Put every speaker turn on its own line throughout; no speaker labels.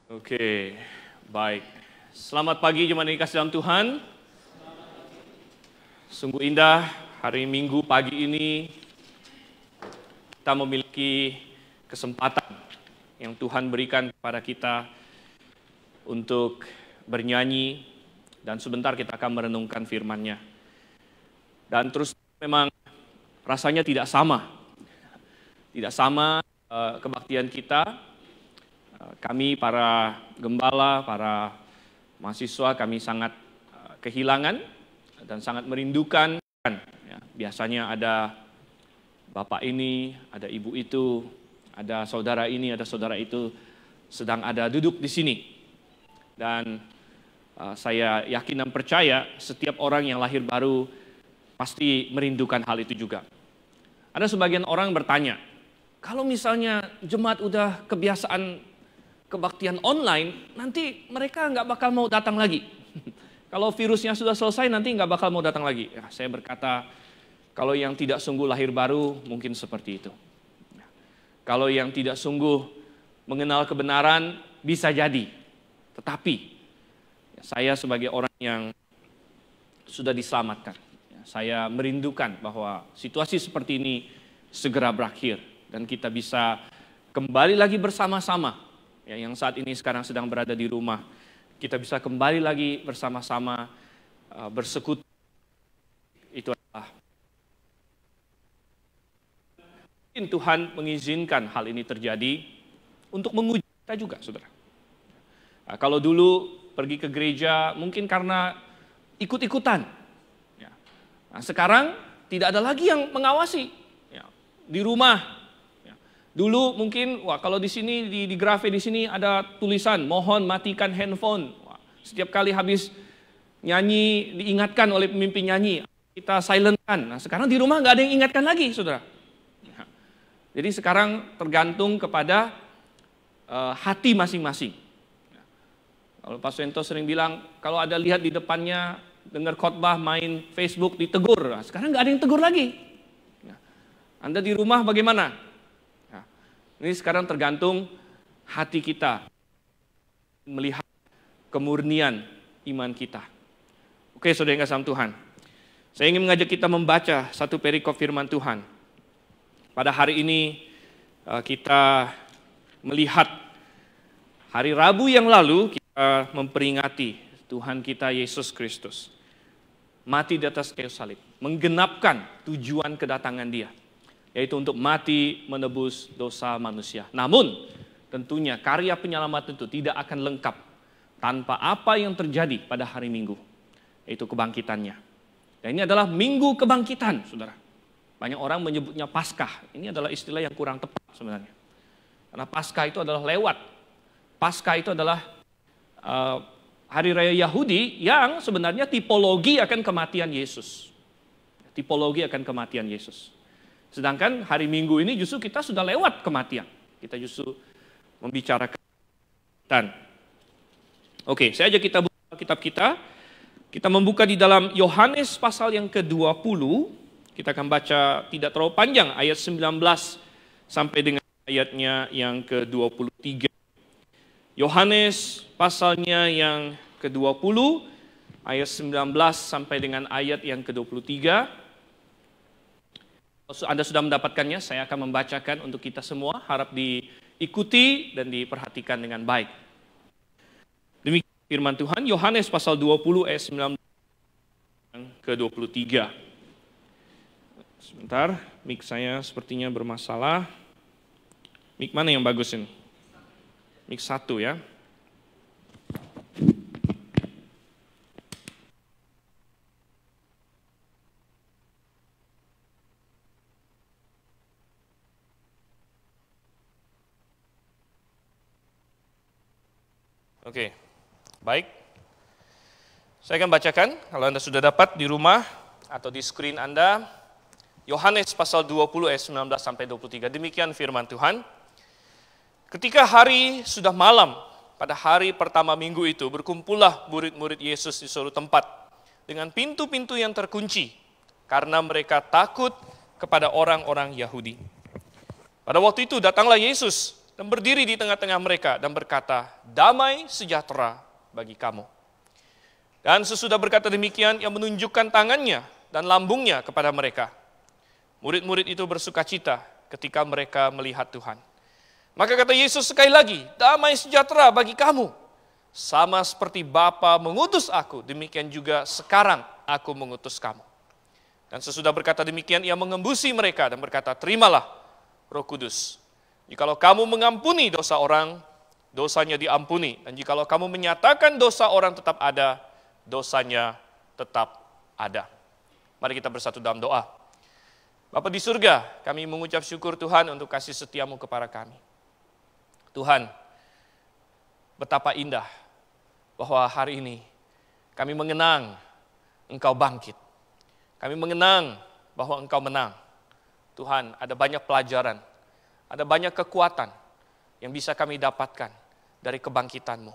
Oke, baik. Selamat pagi jemaat yang dikasih dalam Tuhan. Sungguh indah hari Minggu pagi ini kita memiliki kesempatan yang Tuhan berikan kepada kita untuk bernyanyi dan sebentar kita akan merenungkan firman-Nya. Dan terus memang rasanya tidak sama. Tidak sama kebaktian kita. Kami para gembala, para mahasiswa, kami sangat kehilangan dan sangat merindukan. Ya, biasanya ada bapak ini, ada ibu itu, ada saudara ini, ada saudara itu sedang ada duduk di sini. Dan saya yakin dan percaya setiap orang yang lahir baru pasti merindukan hal itu juga. Ada sebagian orang bertanya, kalau misalnya jemaat udah kebiasaan kebaktian online, nanti mereka nggak bakal mau datang lagi. Kalau virusnya sudah selesai, nanti nggak bakal mau datang lagi. Ya, saya berkata, kalau yang tidak sungguh lahir baru, mungkin seperti itu. Kalau yang tidak sungguh mengenal kebenaran, bisa jadi. Tetapi, saya sebagai orang yang sudah diselamatkan, saya merindukan bahwa situasi seperti ini segera berakhir. Dan kita bisa kembali lagi bersama-sama. Ya, yang saat ini sekarang sedang berada di rumah, kita bisa kembali lagi bersama-sama bersekutu. Itu adalah mungkin Tuhan mengizinkan hal ini terjadi untuk menguji kita juga, saudara. Nah, kalau dulu pergi ke gereja mungkin karena ikut-ikutan. Ya. Nah, sekarang tidak ada lagi yang mengawasi. Ya. Di rumah. Dulu mungkin, kalau di sini di grafe di sini ada tulisan, mohon matikan handphone. Setiap kali habis nyanyi diingatkan oleh pemimpin nyanyi, kita silentkan. Nah, sekarang di rumah nggak ada yang ingatkan lagi, saudara. Jadi sekarang tergantung kepada hati masing-masing. Kalau Pak Suento sering bilang, kalau ada lihat di depannya dengar khotbah main Facebook ditegur. Nah, sekarang nggak ada yang tegur lagi. Anda di rumah bagaimana? Ini sekarang tergantung hati kita melihat kemurnian iman kita. Oke, saudara yang kasih Tuhan. Saya ingin mengajak kita membaca satu perikop firman Tuhan. Pada hari ini kita melihat hari Rabu yang lalu kita memperingati Tuhan kita Yesus Kristus mati di atas kayu salib, menggenapkan tujuan kedatangan Dia, yaitu untuk mati menebus dosa manusia. Namun, tentunya karya penyelamatan itu tidak akan lengkap tanpa apa yang terjadi pada hari Minggu, yaitu kebangkitannya. Dan ini adalah Minggu Kebangkitan, saudara. Banyak orang menyebutnya Paskah. Ini adalah istilah yang kurang tepat sebenarnya. Karena Paskah itu adalah lewat. Paskah itu adalah hari raya Yahudi yang sebenarnya tipologi akan kematian Yesus. Tipologi akan kematian Yesus. Sedangkan hari Minggu ini justru kita sudah lewat kematian. Kita justru membicarakan. Oke, saya ajak kita buka kitab kita. Kita membuka di dalam Yohanes pasal yang ke-20. Kita akan baca tidak terlalu panjang, ayat 19 sampai dengan ayatnya yang ke-23. Yohanes pasalnya yang ke-20, ayat 19 sampai dengan ayat yang ke-23. Anda sudah mendapatkannya, saya akan membacakan untuk kita semua, harap diikuti dan diperhatikan dengan baik. Demikian firman Tuhan, Yohanes pasal 20 ayat 19 ke-23. Sebentar, mic saya sepertinya bermasalah. Mic mana yang bagus ini? Mic 1 ya. Oke, baik. Saya akan bacakan, kalau Anda sudah dapat di rumah atau di screen Anda, Yohanes pasal 20 ayat 19 sampai 23. Demikian firman Tuhan. Ketika hari sudah malam, pada hari pertama minggu itu, berkumpullah murid-murid Yesus di suatu tempat dengan pintu-pintu yang terkunci, karena mereka takut kepada orang-orang Yahudi. Pada waktu itu datanglah Yesus dan berdiri di tengah-tengah mereka dan berkata, "Damai sejahtera bagi kamu." Dan sesudah berkata demikian, ia menunjukkan tangannya dan lambungnya kepada mereka. Murid-murid itu bersukacita ketika mereka melihat Tuhan. Maka kata Yesus sekali lagi, "Damai sejahtera bagi kamu. Sama seperti Bapa mengutus aku, demikian juga sekarang aku mengutus kamu." Dan sesudah berkata demikian, ia mengembusi mereka dan berkata, "Terimalah Roh Kudus. Jikalau kamu mengampuni dosa orang, dosanya diampuni. Dan jikalau kamu menyatakan dosa orang tetap ada, dosanya tetap ada." Mari kita bersatu dalam doa. Bapa di surga, kami mengucap syukur Tuhan untuk kasih setiamu kepada kami. Tuhan, betapa indah bahwa hari ini kami mengenang Engkau bangkit. Kami mengenang bahwa Engkau menang. Tuhan, ada banyak pelajaran, ada banyak kekuatan yang bisa kami dapatkan dari kebangkitan-Mu.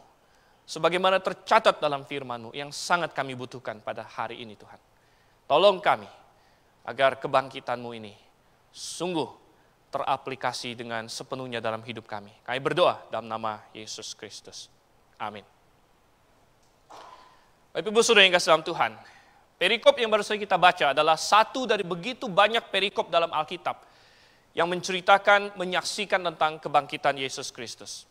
Sebagaimana tercatat dalam firman-Mu yang sangat kami butuhkan pada hari ini Tuhan. Tolong kami agar kebangkitan-Mu ini sungguh teraplikasi dengan sepenuhnya dalam hidup kami. Kami berdoa dalam nama Yesus Kristus. Amin. Bapak Ibu Saudara yang kasih dalam Tuhan, perikop yang baru saja kita baca adalah satu dari begitu banyak perikop dalam Alkitab yang menceritakan, menyaksikan tentang kebangkitan Yesus Kristus.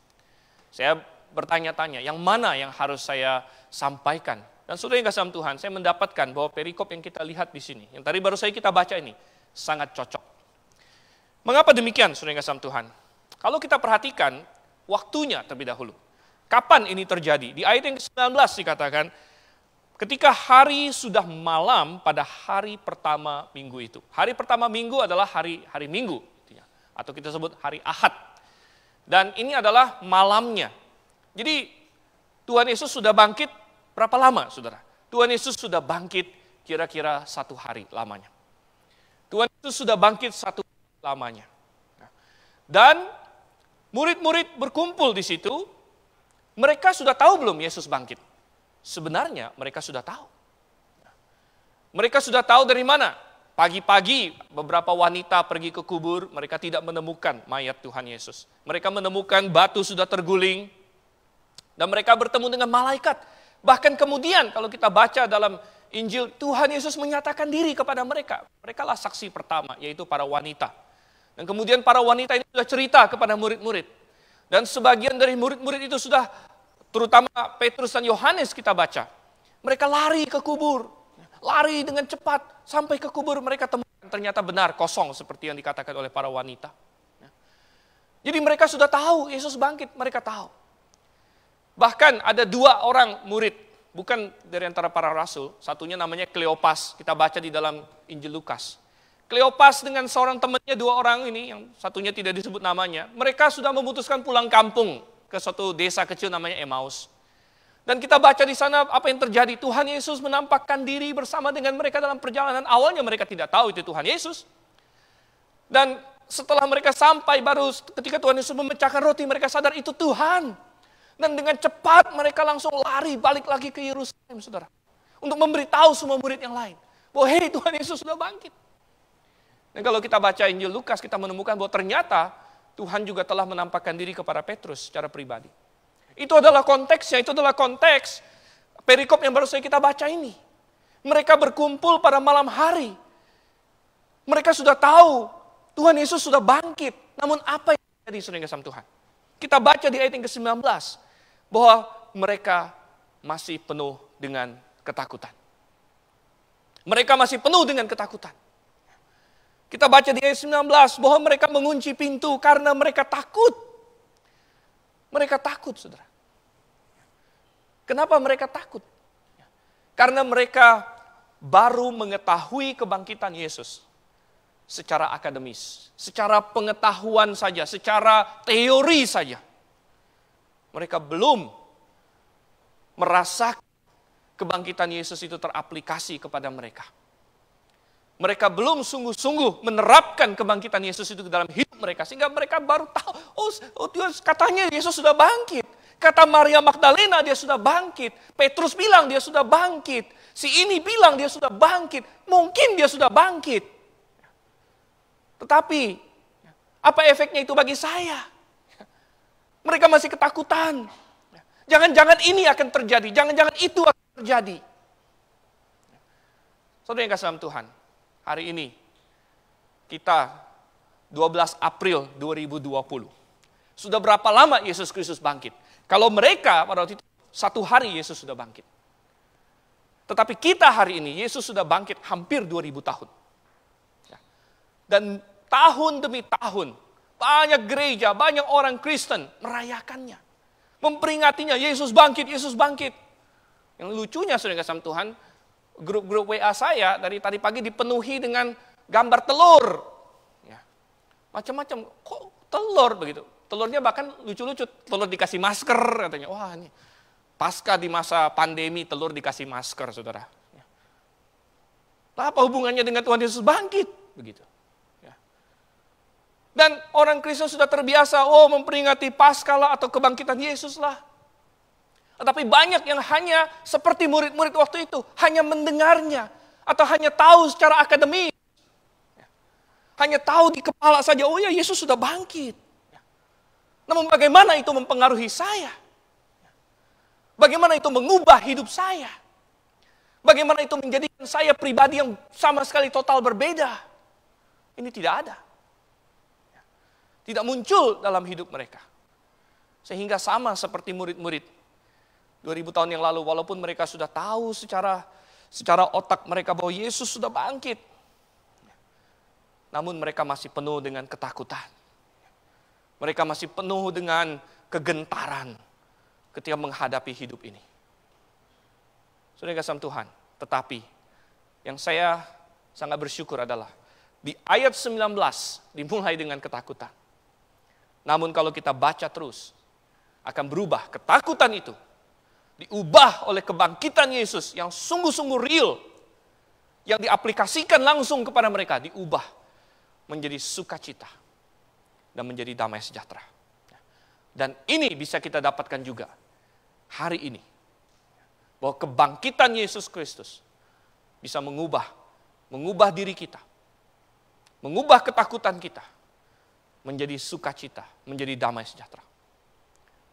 Saya bertanya-tanya, yang mana yang harus saya sampaikan? Dan saudara yang kasih dalam Tuhan, saya mendapatkan bahwa perikop yang kita lihat di sini, yang tadi baru saja kita baca ini, sangat cocok. Mengapa demikian, saudara yang kasih dalam Tuhan? Kalau kita perhatikan, waktunya terlebih dahulu. Kapan ini terjadi? Di ayat yang ke-19 dikatakan, ketika hari sudah malam pada hari pertama minggu itu. Hari pertama minggu adalah hari Minggu, atau kita sebut hari Ahad. Dan ini adalah malamnya. Jadi Tuhan Yesus sudah bangkit berapa lama, saudara? Tuhan Yesus sudah bangkit kira-kira 1 hari lamanya. Tuhan Yesus sudah bangkit 1 hari lamanya. Dan murid-murid berkumpul di situ, mereka sudah tahu belum Yesus bangkit? Sebenarnya mereka sudah tahu. Mereka sudah tahu dari mana? Pagi-pagi beberapa wanita pergi ke kubur, mereka tidak menemukan mayat Tuhan Yesus. Mereka menemukan batu sudah terguling, dan mereka bertemu dengan malaikat. Bahkan kemudian kalau kita baca dalam Injil, Tuhan Yesus menyatakan diri kepada mereka. Mereka lah saksi pertama, yaitu para wanita. Dan kemudian para wanita ini sudah cerita kepada murid-murid. Dan sebagian dari murid-murid itu sudah, terutama Petrus dan Yohanes kita baca, mereka lari ke kubur, lari dengan cepat sampai ke kubur, mereka temukan ternyata benar kosong seperti yang dikatakan oleh para wanita. Jadi mereka sudah tahu Yesus bangkit, mereka tahu. Bahkan ada 2 orang murid, bukan dari antara para rasul, satunya namanya Kleopas, kita baca di dalam Injil Lukas. Kleopas dengan seorang temannya, 2 orang ini, yang satunya tidak disebut namanya, mereka sudah memutuskan pulang kampung ke suatu desa kecil namanya Emmaus. Dan kita baca di sana apa yang terjadi. Tuhan Yesus menampakkan diri bersama dengan mereka dalam perjalanan. Awalnya mereka tidak tahu itu Tuhan Yesus. Dan setelah mereka sampai, baru ketika Tuhan Yesus memecahkan roti, mereka sadar itu Tuhan. Dan dengan cepat mereka langsung lari balik lagi ke Yerusalem, saudara. Untuk memberitahu semua murid yang lain, bahwa hei, Tuhan Yesus sudah bangkit. Dan kalau kita baca Injil Lukas, kita menemukan bahwa ternyata Tuhan juga telah menampakkan diri kepada Petrus secara pribadi. Itu adalah konteksnya, itu adalah konteks perikop yang baru saja kita baca ini. Mereka berkumpul pada malam hari. Mereka sudah tahu Tuhan Yesus sudah bangkit. Namun apa yang terjadi, saudara kasih Tuhan? Kita baca di ayat yang ke-19 bahwa mereka masih penuh dengan ketakutan. Mereka masih penuh dengan ketakutan. Kita baca di ayat 19 bahwa mereka mengunci pintu karena mereka takut. Mereka takut, saudara. Kenapa mereka takut? Karena mereka baru mengetahui kebangkitan Yesus secara akademis, secara pengetahuan saja, secara teori saja. Mereka belum merasakan kebangkitan Yesus itu teraplikasi kepada mereka. Mereka belum sungguh-sungguh menerapkan kebangkitan Yesus itu ke dalam hidup mereka. Sehingga mereka baru tahu, oh katanya Yesus sudah bangkit. Kata Maria Magdalena dia sudah bangkit. Petrus bilang dia sudah bangkit. Si ini bilang dia sudah bangkit. Mungkin dia sudah bangkit. Tetapi, apa efeknya itu bagi saya? Mereka masih ketakutan. Jangan-jangan ini akan terjadi, jangan-jangan itu akan terjadi. Saudara yang kasih dalam Tuhan, hari ini kita 12 April 2020. Sudah berapa lama Yesus Kristus bangkit? Kalau mereka pada waktu itu 1 hari Yesus sudah bangkit. Tetapi kita hari ini Yesus sudah bangkit hampir 2000 tahun. Dan tahun demi tahun banyak gereja, banyak orang Kristen merayakannya. Memperingatinya, Yesus bangkit, Yesus bangkit. Yang lucunya saudara kasih Tuhan, grup-grup WA saya dari tadi pagi dipenuhi dengan gambar telur. Ya. Macam-macam, kok telur begitu. Telurnya bahkan lucu-lucu, telur dikasih masker katanya. Wah ini, pasca di masa pandemi telur dikasih masker saudara. Ya. Apa hubungannya dengan Tuhan Yesus bangkit? Begitu. Dan orang Kristen sudah terbiasa, memperingati Paskah lah atau kebangkitan Yesus lah. Tetapi banyak yang hanya seperti murid-murid waktu itu, hanya mendengarnya, atau hanya tahu secara akademis. Hanya tahu di kepala saja, oh ya Yesus sudah bangkit. Namun bagaimana itu mempengaruhi saya? Bagaimana itu mengubah hidup saya? Bagaimana itu menjadikan saya pribadi yang sama sekali total berbeda? Ini tidak ada. Tidak muncul dalam hidup mereka. Sehingga sama seperti murid-murid 2000 tahun yang lalu, walaupun mereka sudah tahu secara otak mereka bahwa Yesus sudah bangkit. Namun mereka masih penuh dengan ketakutan. Mereka masih penuh dengan kegentaran ketika menghadapi hidup ini. Saudara kasih Tuhan, tetapi yang saya sangat bersyukur adalah di ayat 19 dimulai dengan ketakutan. Namun kalau kita baca terus, akan berubah. Ketakutan itu diubah oleh kebangkitan Yesus yang sungguh-sungguh real, yang diaplikasikan langsung kepada mereka, diubah menjadi sukacita dan menjadi damai sejahtera. Dan ini bisa kita dapatkan juga hari ini, bahwa kebangkitan Yesus Kristus bisa mengubah diri kita, mengubah ketakutan kita menjadi sukacita, menjadi damai sejahtera.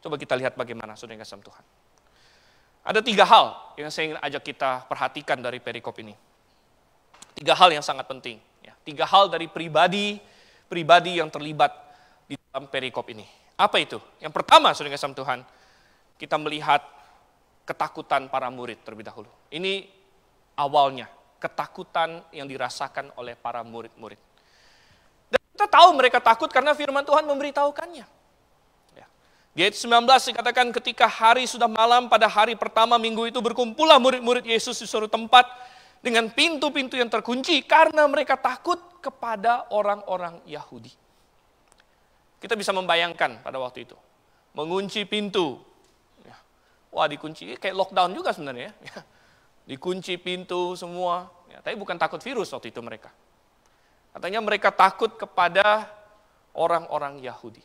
Coba kita lihat bagaimana saudara yang kasih Tuhan. Ada 3 hal yang saya ingin ajak kita perhatikan dari perikop ini. 3 hal yang sangat penting. 3 hal dari pribadi yang terlibat di dalam perikop ini. Apa itu? Yang pertama saudara yang kasih Tuhan, kita melihat ketakutan para murid terlebih dahulu. Ini awalnya, ketakutan yang dirasakan oleh para murid-murid. Kita tahu mereka takut karena firman Tuhan memberitahukannya. Di ayat 19 dikatakan ketika hari sudah malam pada hari pertama minggu itu berkumpullah murid-murid Yesus di suatu tempat dengan pintu-pintu yang terkunci karena mereka takut kepada orang-orang Yahudi. Kita bisa membayangkan pada waktu itu. Mengunci pintu. Wah dikunci, kayak lockdown juga sebenarnya. Dikunci pintu semua. Tapi bukan takut virus waktu itu mereka. Katanya mereka takut kepada orang-orang Yahudi.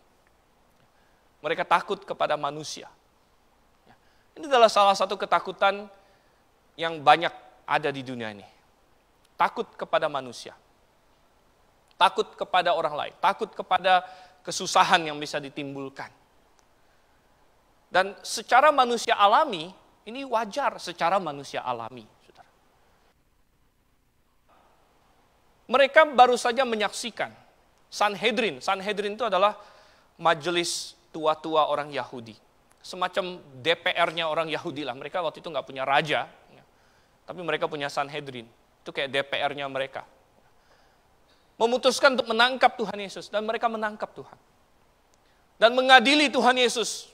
Mereka takut kepada manusia. Ini adalah salah satu ketakutan yang banyak ada di dunia ini. Takut kepada manusia. Takut kepada orang lain. Takut kepada kesusahan yang bisa ditimbulkan. Dan secara manusia alami, ini wajar secara manusia alami. Mereka baru saja menyaksikan Sanhedrin. Sanhedrin itu adalah majelis tua-tua orang Yahudi. Semacam DPR-nya orang Yahudi lah. Mereka waktu itu nggak punya raja, tapi mereka punya Sanhedrin. Itu kayak DPR-nya mereka. Memutuskan untuk menangkap Tuhan Yesus. Dan mereka menangkap Tuhan. Dan mengadili Tuhan Yesus.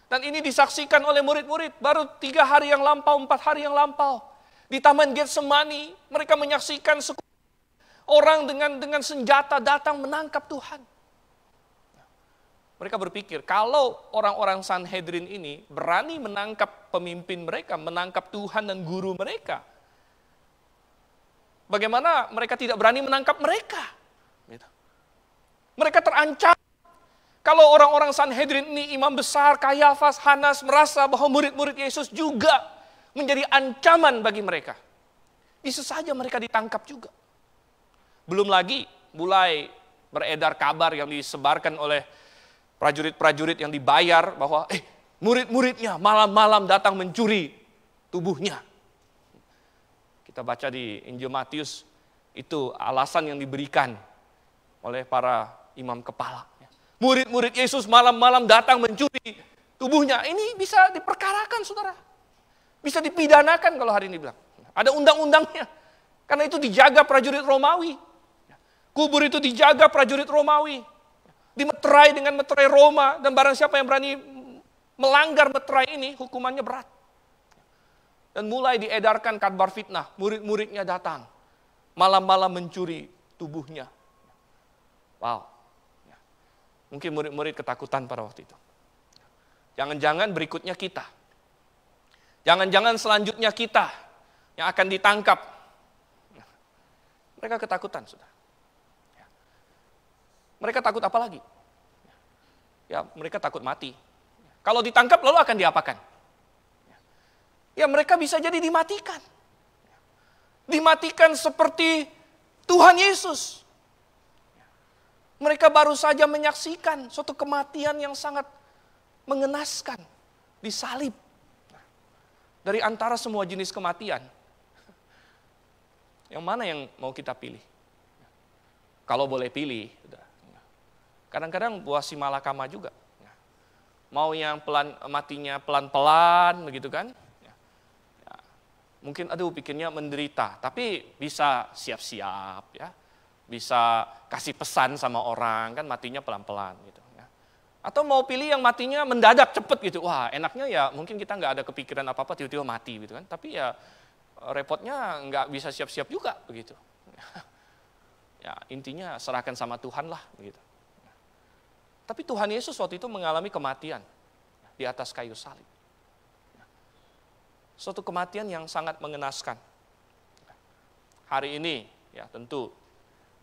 Dan ini disaksikan oleh murid-murid. Baru 3 hari yang lampau, 4 hari yang lampau. Di Taman Getsemani, mereka menyaksikan orang dengan senjata datang menangkap Tuhan. Mereka berpikir, kalau orang-orang Sanhedrin ini berani menangkap pemimpin mereka, menangkap Tuhan dan guru mereka, bagaimana mereka tidak berani menangkap mereka? Mereka terancam. Kalau orang-orang Sanhedrin ini, imam besar, Kayafas, Hanas, merasa bahwa murid-murid Yesus juga menjadi ancaman bagi mereka, bisa saja mereka ditangkap juga. Belum lagi mulai beredar kabar yang disebarkan oleh prajurit-prajurit yang dibayar bahwa murid-muridnya malam-malam datang mencuri tubuhnya. Kita baca di Injil Matius, itu alasan yang diberikan oleh para imam kepala. Murid-murid Yesus malam-malam datang mencuri tubuhnya. Ini bisa diperkarakan, saudara. Bisa dipidanakan kalau hari ini bilang. Ada undang-undangnya. Karena itu dijaga prajurit Romawi. Kubur itu dijaga prajurit Romawi. Dimeterai dengan meterai Roma. Dan barang siapa yang berani melanggar meterai ini, hukumannya berat. Dan mulai diedarkan kabar fitnah. Murid-muridnya datang. Malam-malam mencuri tubuhnya. Wow. Mungkin murid-murid ketakutan pada waktu itu. Jangan-jangan berikutnya kita. Jangan-jangan selanjutnya kita yang akan ditangkap. Mereka ketakutan, saudara. Mereka takut apa lagi? Ya, mereka takut mati. Kalau ditangkap lalu akan diapakan? Ya, mereka bisa jadi dimatikan. Dimatikan seperti Tuhan Yesus. Mereka baru saja menyaksikan suatu kematian yang sangat mengenaskan, disalib. Dari antara semua jenis kematian, yang mana yang mau kita pilih? Kalau boleh pilih, kadang-kadang buah si malakama juga. Mau yang matinya pelan-pelan, begitu kan? Mungkin pikirnya menderita, tapi bisa siap-siap, ya. Bisa kasih pesan sama orang, kan matinya pelan-pelan gitu. Ya. Atau mau pilih yang matinya mendadak, cepet gitu. Wah, enaknya ya mungkin kita nggak ada kepikiran apa-apa, tiba-tiba mati gitu kan. Tapi ya repotnya nggak bisa siap-siap juga begitu. Ya intinya serahkan sama Tuhan lah begitu. Tapi Tuhan Yesus waktu itu mengalami kematian di atas kayu salib. Suatu kematian yang sangat mengenaskan. Hari ini ya tentu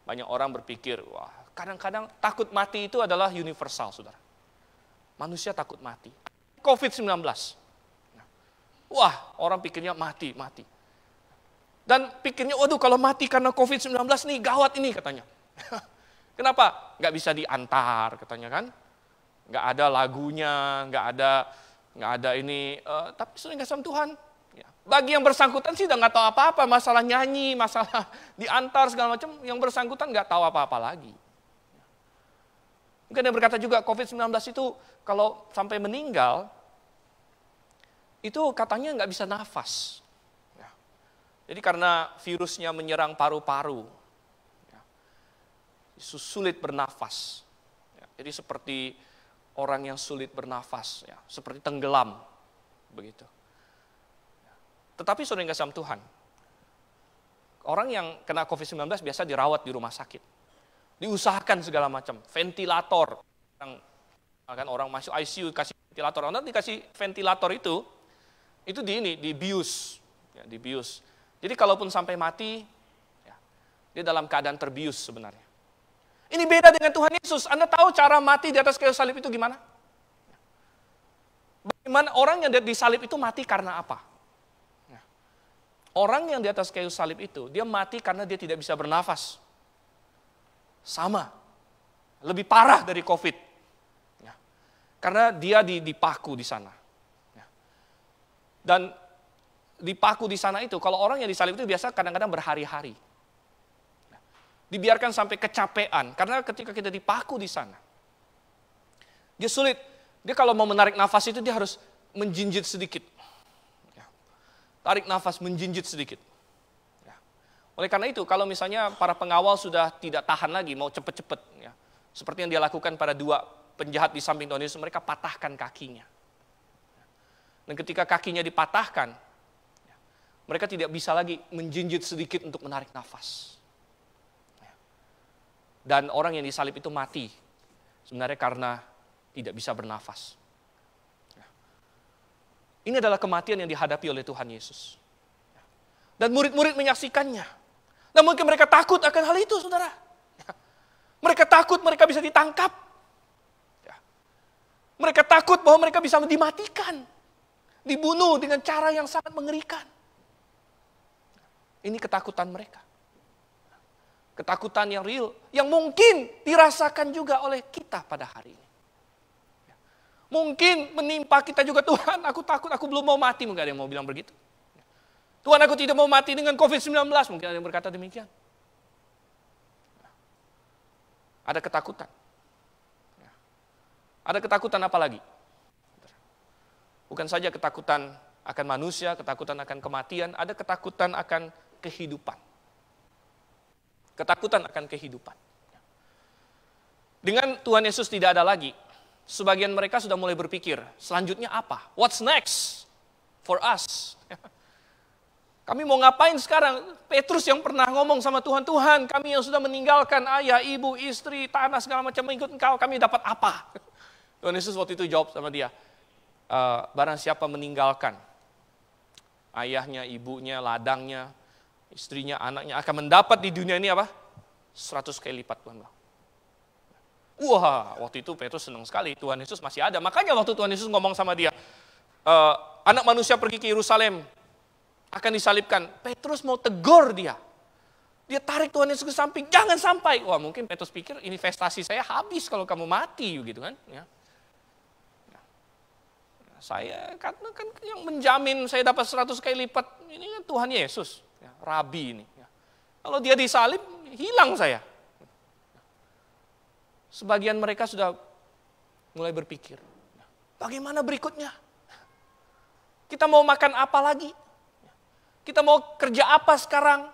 banyak orang berpikir, wah kadang-kadang takut mati itu adalah universal, saudara. Manusia takut mati. COVID-19. Wah, orang pikirnya mati. Dan pikirnya, waduh kalau mati karena COVID-19 nih, gawat ini katanya. Kenapa? Nggak bisa diantar katanya kan. Nggak ada lagunya, nggak ada ini. Tapi sering kasih Tuhan. Bagi yang bersangkutan sih udah nggak tahu apa-apa, masalah nyanyi, masalah diantar segala macam, yang bersangkutan nggak tahu apa-apa lagi. Mungkin yang berkata juga COVID-19 itu kalau sampai meninggal, itu katanya nggak bisa nafas. Jadi karena virusnya menyerang paru-paru, sulit bernafas. Jadi seperti orang yang sulit bernafas, seperti tenggelam, begitu. Tetapi saudara yang kasih Tuhan, orang yang kena COVID-19 biasa dirawat di rumah sakit. Diusahakan segala macam, ventilator. Orang masuk ICU kasih ventilator. Orang dikasih ventilator itu dibius. Ya, dibius. Jadi kalaupun sampai mati, ya, dia dalam keadaan terbius sebenarnya. Ini beda dengan Tuhan Yesus. Anda tahu cara mati di atas kayu salib itu gimana? Bagaimana orang yang disalib itu mati karena apa? Orang yang di atas kayu salib itu, dia mati karena dia tidak bisa bernafas. Sama. Lebih parah dari COVID. Ya. Karena dia dipaku di sana. Ya. Dan dipaku di sana itu, kalau orang yang disalib itu biasa kadang-kadang berhari-hari. Ya. Dibiarkan sampai kecapean. Karena ketika kita dipaku di sana, dia sulit. Dia kalau mau menarik nafas itu dia harus menjinjit sedikit. Tarik nafas, menjinjit sedikit. Ya. Oleh karena itu, kalau misalnya para pengawal sudah tidak tahan lagi, mau cepet-cepet, ya, seperti yang dia lakukan pada 2 penjahat di samping Tuhan Yesus, mereka patahkan kakinya. Dan ketika kakinya dipatahkan, ya, mereka tidak bisa lagi menjinjit sedikit untuk menarik nafas. Ya. Dan orang yang disalib itu mati, sebenarnya karena tidak bisa bernafas. Ini adalah kematian yang dihadapi oleh Tuhan Yesus. Dan murid-murid menyaksikannya. Dan mungkin mereka takut akan hal itu, saudara. Mereka takut mereka bisa ditangkap. Mereka takut bahwa mereka bisa dimatikan. Dibunuh dengan cara yang sangat mengerikan. Ini ketakutan mereka. Ketakutan yang real. Yang mungkin dirasakan juga oleh kita pada hari ini. Mungkin menimpa kita juga, Tuhan aku takut, aku belum mau mati. Mungkin ada yang mau bilang begitu. Tuhan aku tidak mau mati dengan COVID-19. Mungkin ada yang berkata demikian. Ada ketakutan. Ada ketakutan apa lagi? Bukan saja ketakutan akan manusia, ketakutan akan kematian, ada ketakutan akan kehidupan. Ketakutan akan kehidupan. Dengan Tuhan Yesus tidak ada lagi, sebagian mereka sudah mulai berpikir, selanjutnya apa? What's next for us? Kami mau ngapain sekarang? Petrus yang pernah ngomong sama Tuhan, Tuhan kami yang sudah meninggalkan ayah, ibu, istri, tanah segala macam mengikut Engkau, kami dapat apa? Tuhan Yesus waktu itu jawab sama dia, barang siapa meninggalkan ayahnya, ibunya, ladangnya, istrinya, anaknya akan mendapat di dunia ini apa? 100 kali lipat Tuhan. Wah, waktu itu Petrus senang sekali, Tuhan Yesus masih ada. Makanya waktu Tuhan Yesus ngomong sama dia, anak manusia pergi ke Yerusalem, akan disalibkan. Petrus mau tegur dia. Dia tarik Tuhan Yesus ke samping, jangan sampai. Wah, mungkin Petrus pikir investasi saya habis kalau kamu mati gitu kan. Ya. Saya kan yang menjamin saya dapat 100 kali lipat, ini kan Tuhan Yesus, ya, Rabi ini. Ya. Kalau dia disalib, hilang saya. Sebagian mereka sudah mulai berpikir, bagaimana berikutnya? Kita mau makan apa lagi? Kita mau kerja apa sekarang?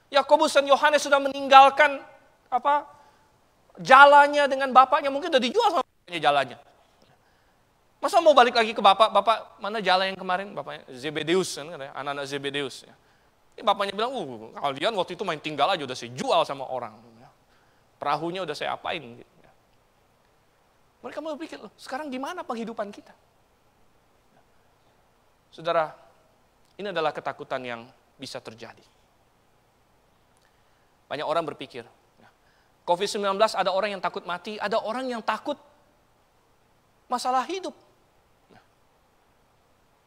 Yakobus dan Yohanes sudah meninggalkan jalannya dengan bapaknya, mungkin sudah dijual sama bapaknya jalannya. Masa mau balik lagi ke bapak mana jalan yang kemarin? Bapaknya Zebedeus, kan, anak-anak Zebedeus. Ini bapaknya bilang, kalian waktu itu main tinggal aja udah saya jual sama orang. Perahunya udah saya apain. Mereka mau pikir, sekarang gimana penghidupan kita? Saudara, ini adalah ketakutan yang bisa terjadi. Banyak orang berpikir, COVID-19 ada orang yang takut mati, ada orang yang takut masalah hidup.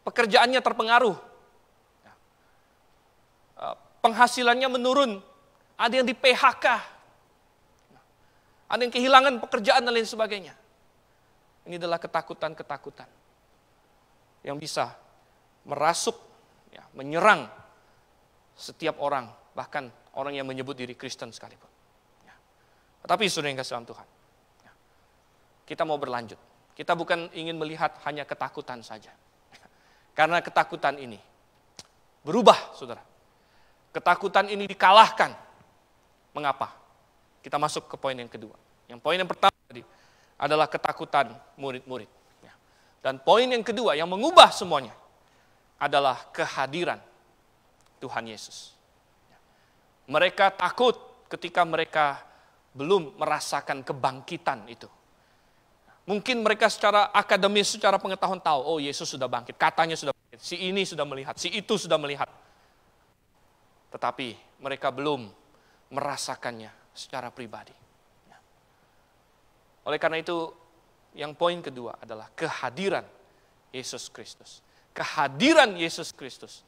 Pekerjaannya terpengaruh. Penghasilannya menurun. Ada yang di PHK. Ada yang kehilangan pekerjaan dan lain sebagainya. Ini adalah ketakutan-ketakutan yang bisa merasuk, menyerang setiap orang, bahkan orang yang menyebut diri Kristen sekalipun. Tetapi saudara yang kasih dalam Tuhan, kita mau berlanjut. Kita bukan ingin melihat hanya ketakutan saja. Karena ketakutan ini berubah, saudara. Ketakutan ini dikalahkan. Mengapa? Kita masuk ke poin yang kedua. Yang poin yang pertama tadi adalah ketakutan murid-murid. Dan poin yang kedua yang mengubah semuanya adalah kehadiran Tuhan Yesus. Mereka takut ketika mereka belum merasakan kebangkitan itu. Mungkin mereka secara akademis, secara pengetahuan tahu, oh Yesus sudah bangkit, katanya sudah bangkit, si ini sudah melihat, si itu sudah melihat. Tetapi mereka belum merasakannya secara pribadi. Oleh karena itu, yang poin kedua adalah kehadiran Yesus Kristus. Kehadiran Yesus Kristus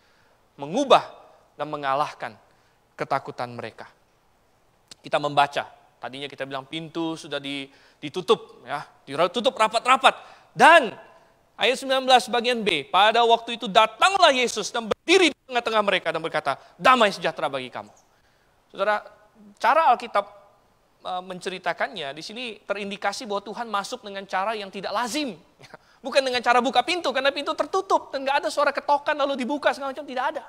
mengubah dan mengalahkan ketakutan mereka. Kita membaca, tadinya kita bilang pintu sudah ditutup, ya, ditutup rapat-rapat. Dan ayat 19 bagian B, pada waktu itu datanglah Yesus dan berdiri di tengah-tengah mereka dan berkata, damai sejahtera bagi kamu. Saudara, cara Alkitab menceritakannya, di sini terindikasi bahwa Tuhan masuk dengan cara yang tidak lazim. Bukan dengan cara buka pintu, karena pintu tertutup dan gak ada suara ketokan lalu dibuka segala macam, tidak ada.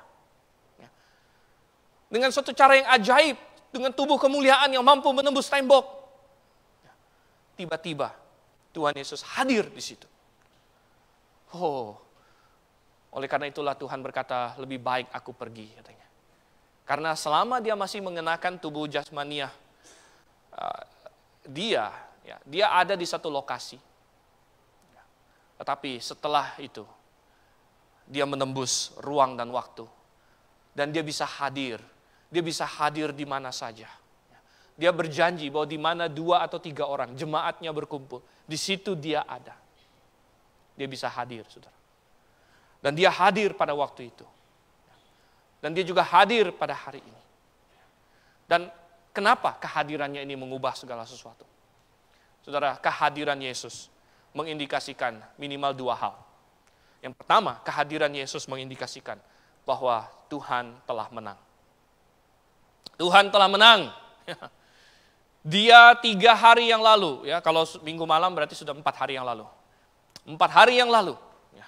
Dengan suatu cara yang ajaib, dengan tubuh kemuliaan yang mampu menembus tembok. Tiba-tiba Tuhan Yesus hadir di situ. Oh, oleh karena itulah Tuhan berkata, lebih baik aku pergi, katanya. Karena selama dia masih mengenakan tubuh jasmaniah, dia ada di satu lokasi. Tetapi setelah itu, dia menembus ruang dan waktu. Dan dia bisa hadir. Dia bisa hadir di mana saja. Dia berjanji bahwa di mana 2 atau 3 orang, jemaatnya berkumpul. Di situ dia ada. Dia bisa hadir, saudara. Dan dia hadir pada waktu itu. Dan dia juga hadir pada hari ini. Dan kenapa kehadirannya ini mengubah segala sesuatu? Saudara, kehadiran Yesus mengindikasikan minimal dua hal. Yang pertama, kehadiran Yesus mengindikasikan bahwa Tuhan telah menang. Tuhan telah menang. Dia 3 hari yang lalu, ya, kalau minggu malam berarti sudah 4 hari yang lalu. 4 hari yang lalu, ya,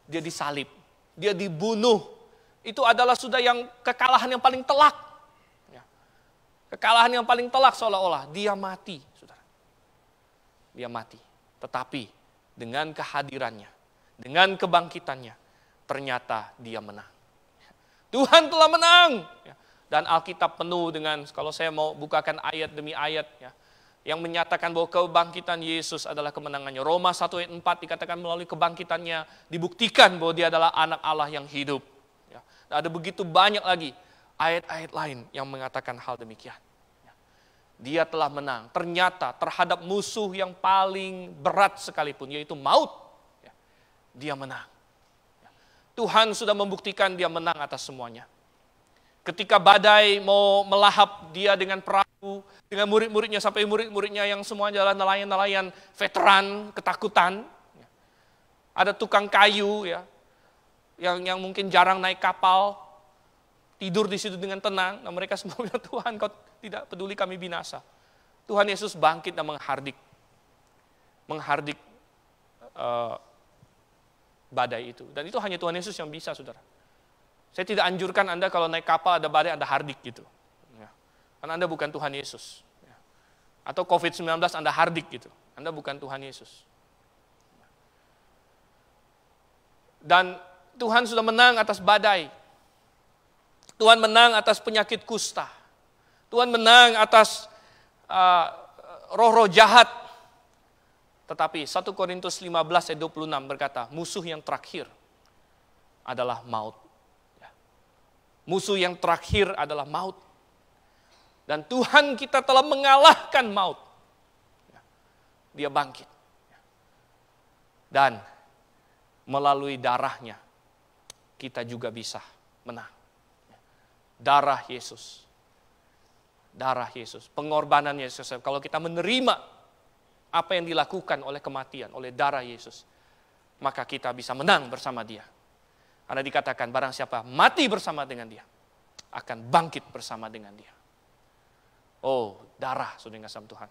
dia disalib, dia dibunuh. Itu adalah sudah yang kekalahan yang paling telak. Ya. Kekalahan yang paling telak seolah-olah dia mati, saudara. Dia mati. Tetapi dengan kehadirannya, dengan kebangkitannya, ternyata dia menang. Tuhan telah menang. Ya. Dan Alkitab penuh dengan, kalau saya mau bukakan ayat demi ayat, ya, yang menyatakan bahwa kebangkitan Yesus adalah kemenangannya. Roma 1 ayat 4 dikatakan melalui kebangkitannya dibuktikan bahwa dia adalah anak Allah yang hidup. Ya. Dan ada begitu banyak lagi ayat-ayat lain yang mengatakan hal demikian. Ya. Dia telah menang. Ternyata terhadap musuh yang paling berat sekalipun, yaitu maut, ya, dia menang. Ya. Tuhan sudah membuktikan dia menang atas semuanya. Ketika badai mau melahap dia dengan perahu, dengan murid-muridnya, sampai murid-muridnya yang semua adalah nelayan-nelayan veteran, ketakutan. Ada tukang kayu, ya, yang mungkin jarang naik kapal, tidur di situ dengan tenang. Nah, mereka semua bilang, Tuhan, kau tidak peduli kami binasa. Tuhan Yesus bangkit dan menghardik badai itu. Dan itu hanya Tuhan Yesus yang bisa, saudara. Saya tidak anjurkan Anda kalau naik kapal ada badai, Anda hardik gitu. Ya. Karena Anda bukan Tuhan Yesus. Ya. Atau COVID-19 Anda hardik gitu. Anda bukan Tuhan Yesus. Dan Tuhan sudah menang atas badai. Tuhan menang atas penyakit kusta. Tuhan menang atas roh-roh jahat. Tetapi 1 Korintus 15 ayat 26 berkata, musuh yang terakhir adalah maut. Musuh yang terakhir adalah maut. Dan Tuhan kita telah mengalahkan maut. Dia bangkit. Dan melalui darahnya, kita juga bisa menang. Darah Yesus. Darah Yesus. Pengorbanan Yesus. Kalau kita menerima apa yang dilakukan oleh kematian, oleh darah Yesus, maka kita bisa menang bersama dia. Karena dikatakan barang siapa mati bersama dengan dia, akan bangkit bersama dengan dia. Oh, darah, saudara kasih Tuhan.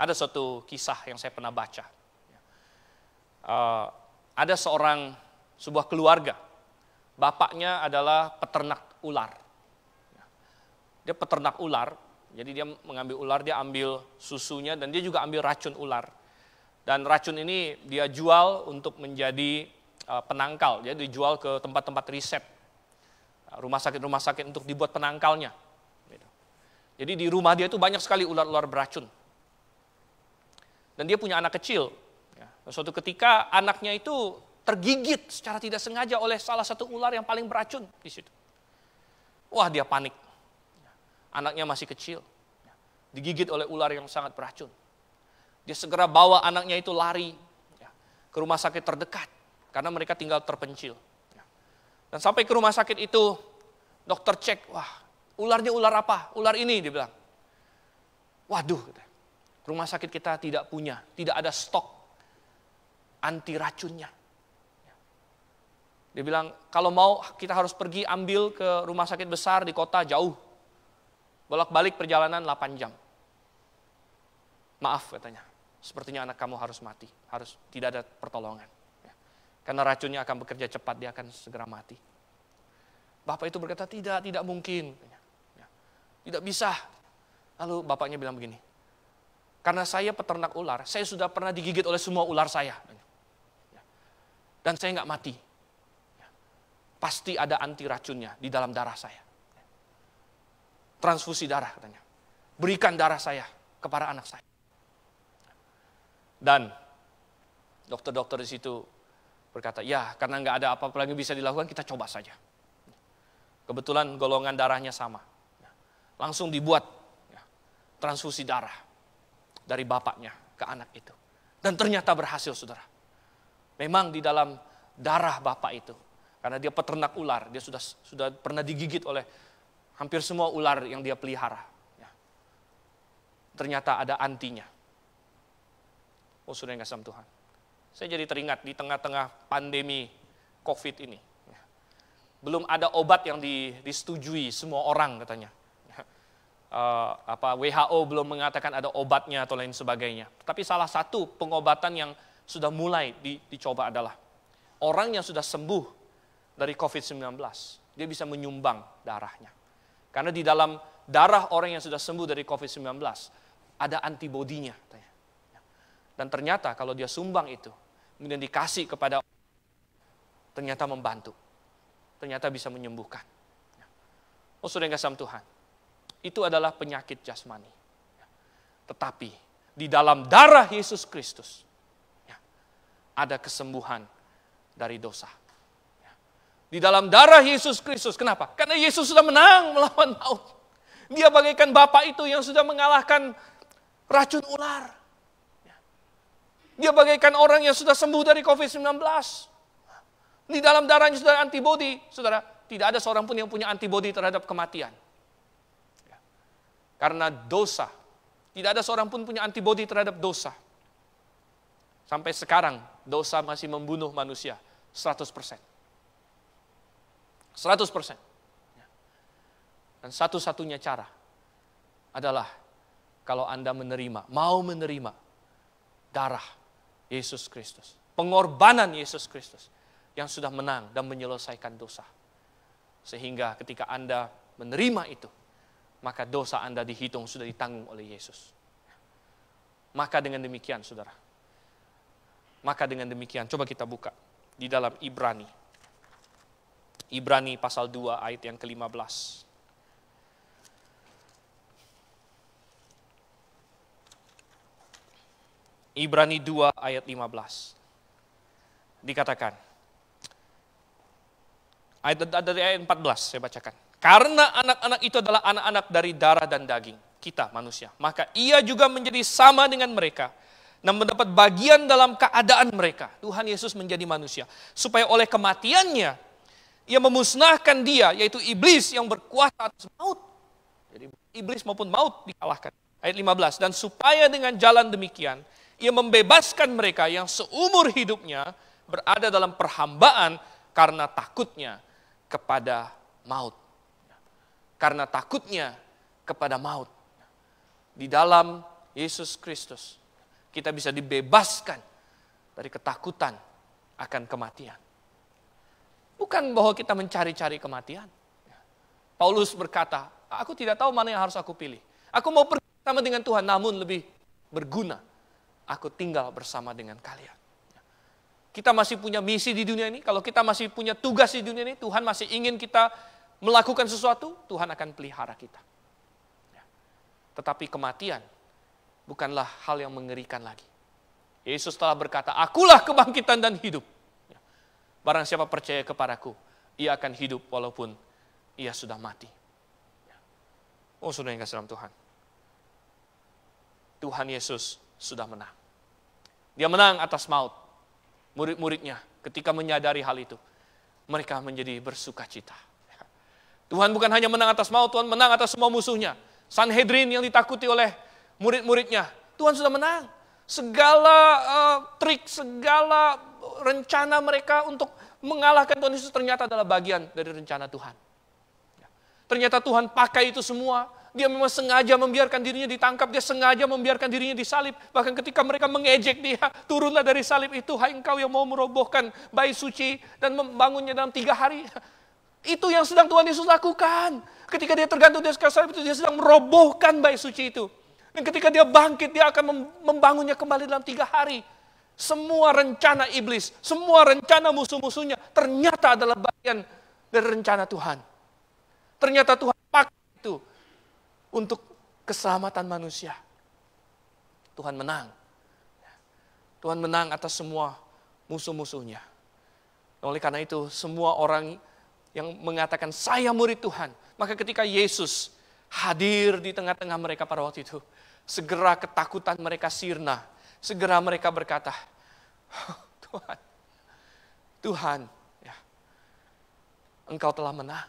Ada suatu kisah yang saya pernah baca. Ada sebuah keluarga. Bapaknya adalah peternak ular. Dia peternak ular, jadi dia mengambil ular, dia ambil susunya, dan dia juga ambil racun ular. Dan racun ini dia jual untuk menjadi penangkal, jadi dijual ke tempat-tempat riset, rumah sakit untuk dibuat penangkalnya. Jadi di rumah dia itu banyak sekali ular-ular beracun. Dan dia punya anak kecil. Suatu ketika anaknya itu tergigit secara tidak sengaja oleh salah satu ular yang paling beracun di situ. Wah, dia panik. Anaknya masih kecil, digigit oleh ular yang sangat beracun. Dia segera bawa anaknya itu lari ke rumah sakit terdekat. Karena mereka tinggal terpencil. Dan sampai ke rumah sakit itu, dokter cek, wah, ularnya ular apa? Ular ini, dia bilang. Waduh, rumah sakit kita tidak ada stok anti racunnya. Dia bilang, kalau mau kita harus pergi ambil ke rumah sakit besar di kota jauh. Bolak-balik perjalanan 8 jam. Maaf, katanya, sepertinya anak kamu harus mati, tidak ada pertolongan. Karena racunnya akan bekerja cepat, dia akan segera mati. Bapak itu berkata, tidak mungkin. Tidak bisa. Lalu bapaknya bilang begini, karena saya peternak ular, saya sudah pernah digigit oleh semua ular saya. Dan saya nggak mati. Pasti ada anti racunnya di dalam darah saya. Transfusi darah, katanya. Berikan darah saya kepada anak saya. Dan dokter-dokter di situ berkata, ya karena nggak ada apa-apa lagi bisa dilakukan, kita coba saja. Kebetulan golongan darahnya sama. Langsung dibuat transfusi darah dari bapaknya ke anak itu. Dan ternyata berhasil, saudara. Memang di dalam darah bapak itu, karena dia peternak ular, dia sudah pernah digigit oleh hampir semua ular yang dia pelihara. ternyata ada antinya. Oh, saudara yang kasih dalam Tuhan. Saya jadi teringat di tengah-tengah pandemi COVID ini. Belum ada obat yang disetujui semua orang katanya. WHO belum mengatakan ada obatnya atau lain sebagainya. Tapi salah satu pengobatan yang sudah mulai dicoba adalah orang yang sudah sembuh dari COVID-19, dia bisa menyumbang darahnya. Karena di dalam darah orang yang sudah sembuh dari COVID-19 ada antibodinya. Dan ternyata kalau dia sumbang itu, kemudian dikasih kepada orang, ternyata membantu. Ternyata bisa menyembuhkan. Oh, saudara yang kasih Tuhan, itu adalah penyakit jasmani. Tetapi di dalam darah Yesus Kristus ada kesembuhan dari dosa. Di dalam darah Yesus Kristus, kenapa? Karena Yesus sudah menang melawan maut. Dia bagaikan Bapa itu yang sudah mengalahkan racun ular. Dia bagaikan orang yang sudah sembuh dari COVID-19. Di dalam darahnya sudah ada antibodi. Saudara, tidak ada seorang pun yang punya antibodi terhadap kematian. Karena dosa. Tidak ada seorang pun punya antibodi terhadap dosa. Sampai sekarang, dosa masih membunuh manusia 100%. 100%. Dan satu-satunya cara adalah kalau Anda mau menerima darah Yesus Kristus. Pengorbanan Yesus Kristus yang sudah menang dan menyelesaikan dosa. Sehingga ketika Anda menerima itu, maka dosa Anda dihitung sudah ditanggung oleh Yesus. Maka dengan demikian, saudara. Maka dengan demikian, coba kita buka di dalam Ibrani. Ibrani pasal 2 ayat yang ke-15. Ibrani 2 ayat 15. Dikatakan. Dari ayat 14 saya bacakan. Karena anak-anak itu adalah anak-anak dari darah dan daging. Kita manusia. Maka ia juga menjadi sama dengan mereka. Dan mendapat bagian dalam keadaan mereka. Tuhan Yesus menjadi manusia. Supaya oleh kematiannya, ia memusnahkan dia, yaitu iblis yang berkuasa atas maut. Jadi iblis maupun maut dikalahkan. Ayat 15. Dan supaya dengan jalan demikian, ia membebaskan mereka yang seumur hidupnya berada dalam perhambaan karena takutnya kepada maut. Karena takutnya kepada maut. Di dalam Yesus Kristus, kita bisa dibebaskan dari ketakutan akan kematian. Bukan bahwa kita mencari-cari kematian. Paulus berkata, aku tidak tahu mana yang harus aku pilih. Aku mau pergi bersama dengan Tuhan, namun lebih berguna aku tinggal bersama dengan kalian. Kita masih punya misi di dunia ini. Kalau kita masih punya tugas di dunia ini, Tuhan masih ingin kita melakukan sesuatu, Tuhan akan pelihara kita. Tetapi kematian bukanlah hal yang mengerikan lagi. Yesus telah berkata, akulah kebangkitan dan hidup. Barang siapa percaya kepadaku, ia akan hidup walaupun ia sudah mati. Oh, saudara yang kasih dalam Tuhan. Tuhan Yesus sudah menang. Dia menang atas maut. Murid-muridnya ketika menyadari hal itu, mereka menjadi bersuka cita. Tuhan bukan hanya menang atas maut, Tuhan menang atas semua musuhnya. Sanhedrin yang ditakuti oleh murid-muridnya, Tuhan sudah menang. Segala trik, segala rencana mereka untuk mengalahkan Tuhan Yesus ternyata adalah bagian dari rencana Tuhan. Ternyata Tuhan pakai itu semua. Dia memang sengaja membiarkan dirinya ditangkap, dia sengaja membiarkan dirinya disalib. Bahkan ketika mereka mengejek dia, turunlah dari salib itu, hai engkau yang mau merobohkan bait suci dan membangunnya dalam 3 hari. Itu yang sedang Tuhan Yesus lakukan. Ketika dia tergantung di atas salib itu, dia sedang merobohkan bait suci itu. Dan ketika dia bangkit, dia akan membangunnya kembali dalam 3 hari. Semua rencana iblis, semua rencana musuh-musuhnya, ternyata adalah bagian dari rencana Tuhan. Ternyata Tuhan pakai itu untuk keselamatan manusia. Tuhan menang. Tuhan menang atas semua musuh-musuhnya. Oleh karena itu, semua orang yang mengatakan saya murid Tuhan, maka ketika Yesus hadir di tengah-tengah mereka pada waktu itu, segera ketakutan mereka sirna. Segera mereka berkata, Tuhan, ya, Engkau telah menang.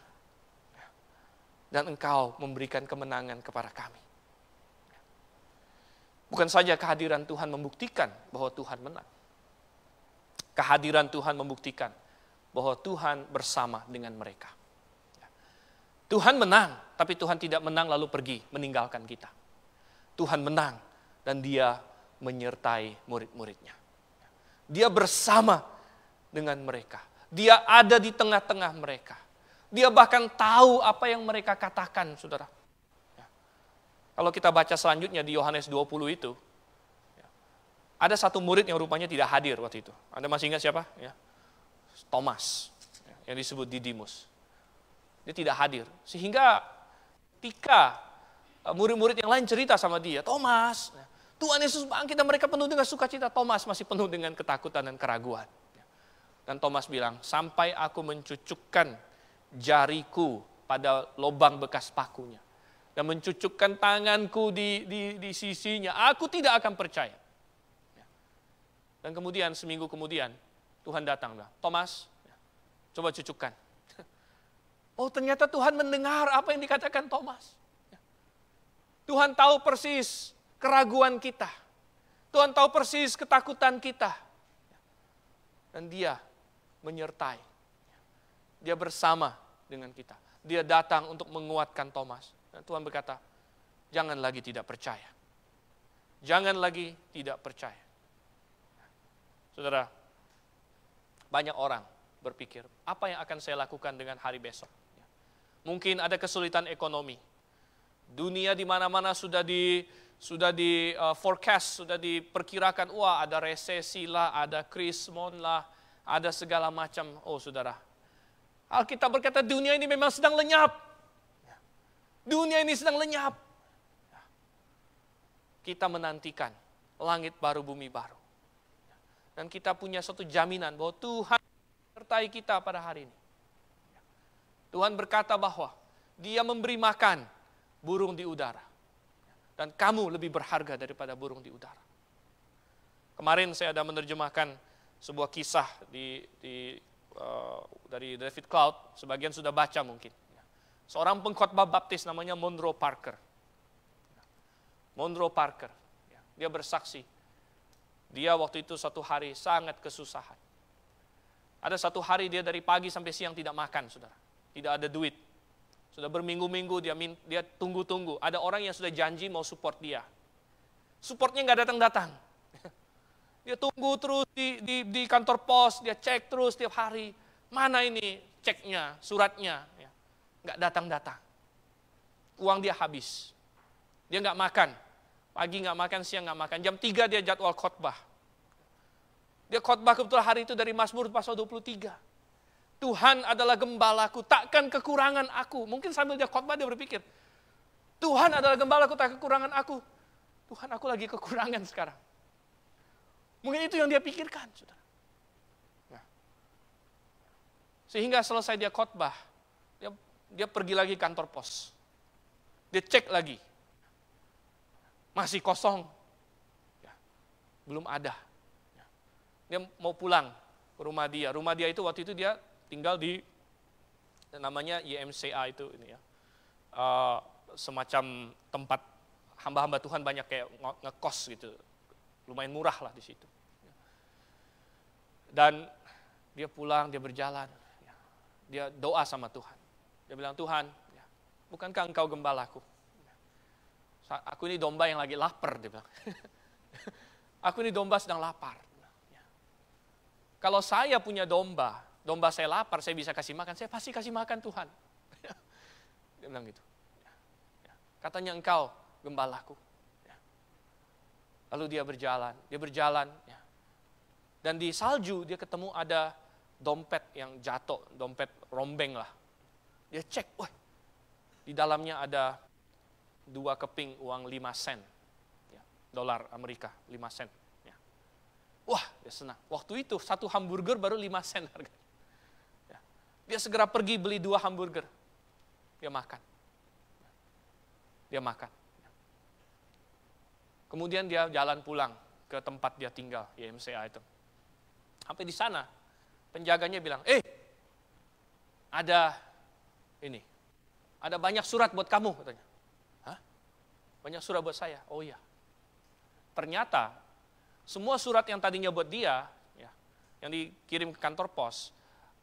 Dan Engkau memberikan kemenangan kepada kami. Bukan saja kehadiran Tuhan membuktikan bahwa Tuhan menang. Kehadiran Tuhan membuktikan bahwa Tuhan bersama dengan mereka. Tuhan menang, tapi Tuhan tidak menang lalu pergi meninggalkan kita. Tuhan menang dan Dia menyertai murid-muridnya. Dia bersama dengan mereka. Dia ada di tengah-tengah mereka. Dia bahkan tahu apa yang mereka katakan, saudara. Kalau kita baca selanjutnya di Yohanes 20 itu, ada satu murid yang rupanya tidak hadir waktu itu. Anda masih ingat siapa? Thomas, yang disebut Didimus. Dia tidak hadir. Sehingga ketika murid-murid yang lain cerita sama dia, Thomas, Tuhan Yesus bangkit dan mereka penuh dengan sukacita. Thomas masih penuh dengan ketakutan dan keraguan. Dan Thomas bilang, sampai aku mencucukkan jariku pada lubang bekas pakunya. Dan mencucukkan tanganku di sisinya, aku tidak akan percaya. Dan kemudian seminggu kemudian Tuhan datang, Thomas, coba cucukkan. Oh, ternyata Tuhan mendengar apa yang dikatakan Thomas. Tuhan tahu persis keraguan kita. Tuhan tahu persis ketakutan kita. Dan Dia menyertai. Dia bersama dengan kita. Dia datang untuk menguatkan Thomas. Dan Tuhan berkata, jangan lagi tidak percaya. Jangan lagi tidak percaya. Saudara, banyak orang berpikir, apa yang akan saya lakukan dengan hari besok? Mungkin ada kesulitan ekonomi. Dunia di mana-mana sudah di forecast, sudah diperkirakan, wah ada resesi lah, ada krismon lah, ada segala macam. Oh saudara, Alkitab berkata dunia ini memang sedang lenyap. Dunia ini sedang lenyap. Kita menantikan langit baru, bumi baru. Dan kita punya suatu jaminan bahwa Tuhan menyertai kita pada hari ini. Tuhan berkata bahwa Dia memberi makan burung di udara. Dan kamu lebih berharga daripada burung di udara. Kemarin saya ada menerjemahkan sebuah kisah dari David Cloud. Sebagian sudah baca mungkin. Seorang pengkhotbah baptis namanya Monroe Parker. Monroe Parker. Dia bersaksi. Dia waktu itu suatu hari sangat kesusahan. Ada satu hari dia dari pagi sampai siang tidak makan, saudara. Tidak ada duit. Sudah berminggu-minggu dia tunggu-tunggu. Ada orang yang sudah janji mau support dia. Supportnya nggak datang-datang. Dia tunggu terus di kantor pos, dia cek terus tiap hari. Mana ini ceknya, suratnya. Nggak datang-datang. Uang dia habis. Dia nggak makan. Pagi nggak makan, siang nggak makan. Jam 3 dia jadwal khotbah. Dia khotbah kebetulan hari itu dari Mazmur pasal 23. Tuhan adalah gembalaku, takkan kekurangan aku. Mungkin sambil dia khotbah dia berpikir, Tuhan adalah gembalaku, tak kekurangan aku. Tuhan, aku lagi kekurangan sekarang. Mungkin itu yang dia pikirkan, saudara. Nah, sehingga selesai dia khotbah, dia pergi lagi kantor pos. Dia cek lagi. Masih kosong. Belum ada. Dia mau pulang ke rumah dia. Rumah dia itu waktu itu dia tinggal di namanya YMCA itu ini ya. Semacam tempat hamba-hamba Tuhan banyak kayak ngekos gitu. Lumayan murah lah di situ. Dan dia pulang, dia berjalan. Dia doa sama Tuhan. Dia bilang, Tuhan, bukankah Engkau gembalaku? Aku ini domba yang lagi lapar, dia bilang. Aku ini domba sedang lapar. Kalau saya punya domba saya lapar, saya bisa kasih makan, saya pasti kasih makan Tuhan. Dia bilang gitu. Katanya Engkau gembalaku. Lalu dia berjalan. Dan di salju dia ketemu ada dompet yang jatuh, dompet rombeng lah. Dia cek, wah, di dalamnya ada 2 keping uang 5 sen. Dolar Amerika, 5 sen. Wah, dia senang. Waktu itu 1 hamburger baru 5 sen harganya. Dia segera pergi beli 2 hamburger. Dia makan. Kemudian dia jalan pulang ke tempat dia tinggal, YMCA itu. Sampai di sana, penjaganya bilang, ada banyak surat buat kamu, katanya. Hah? Banyak surat buat saya? Oh iya. ternyata semua surat yang tadinya buat dia, ya, yang dikirim ke kantor pos,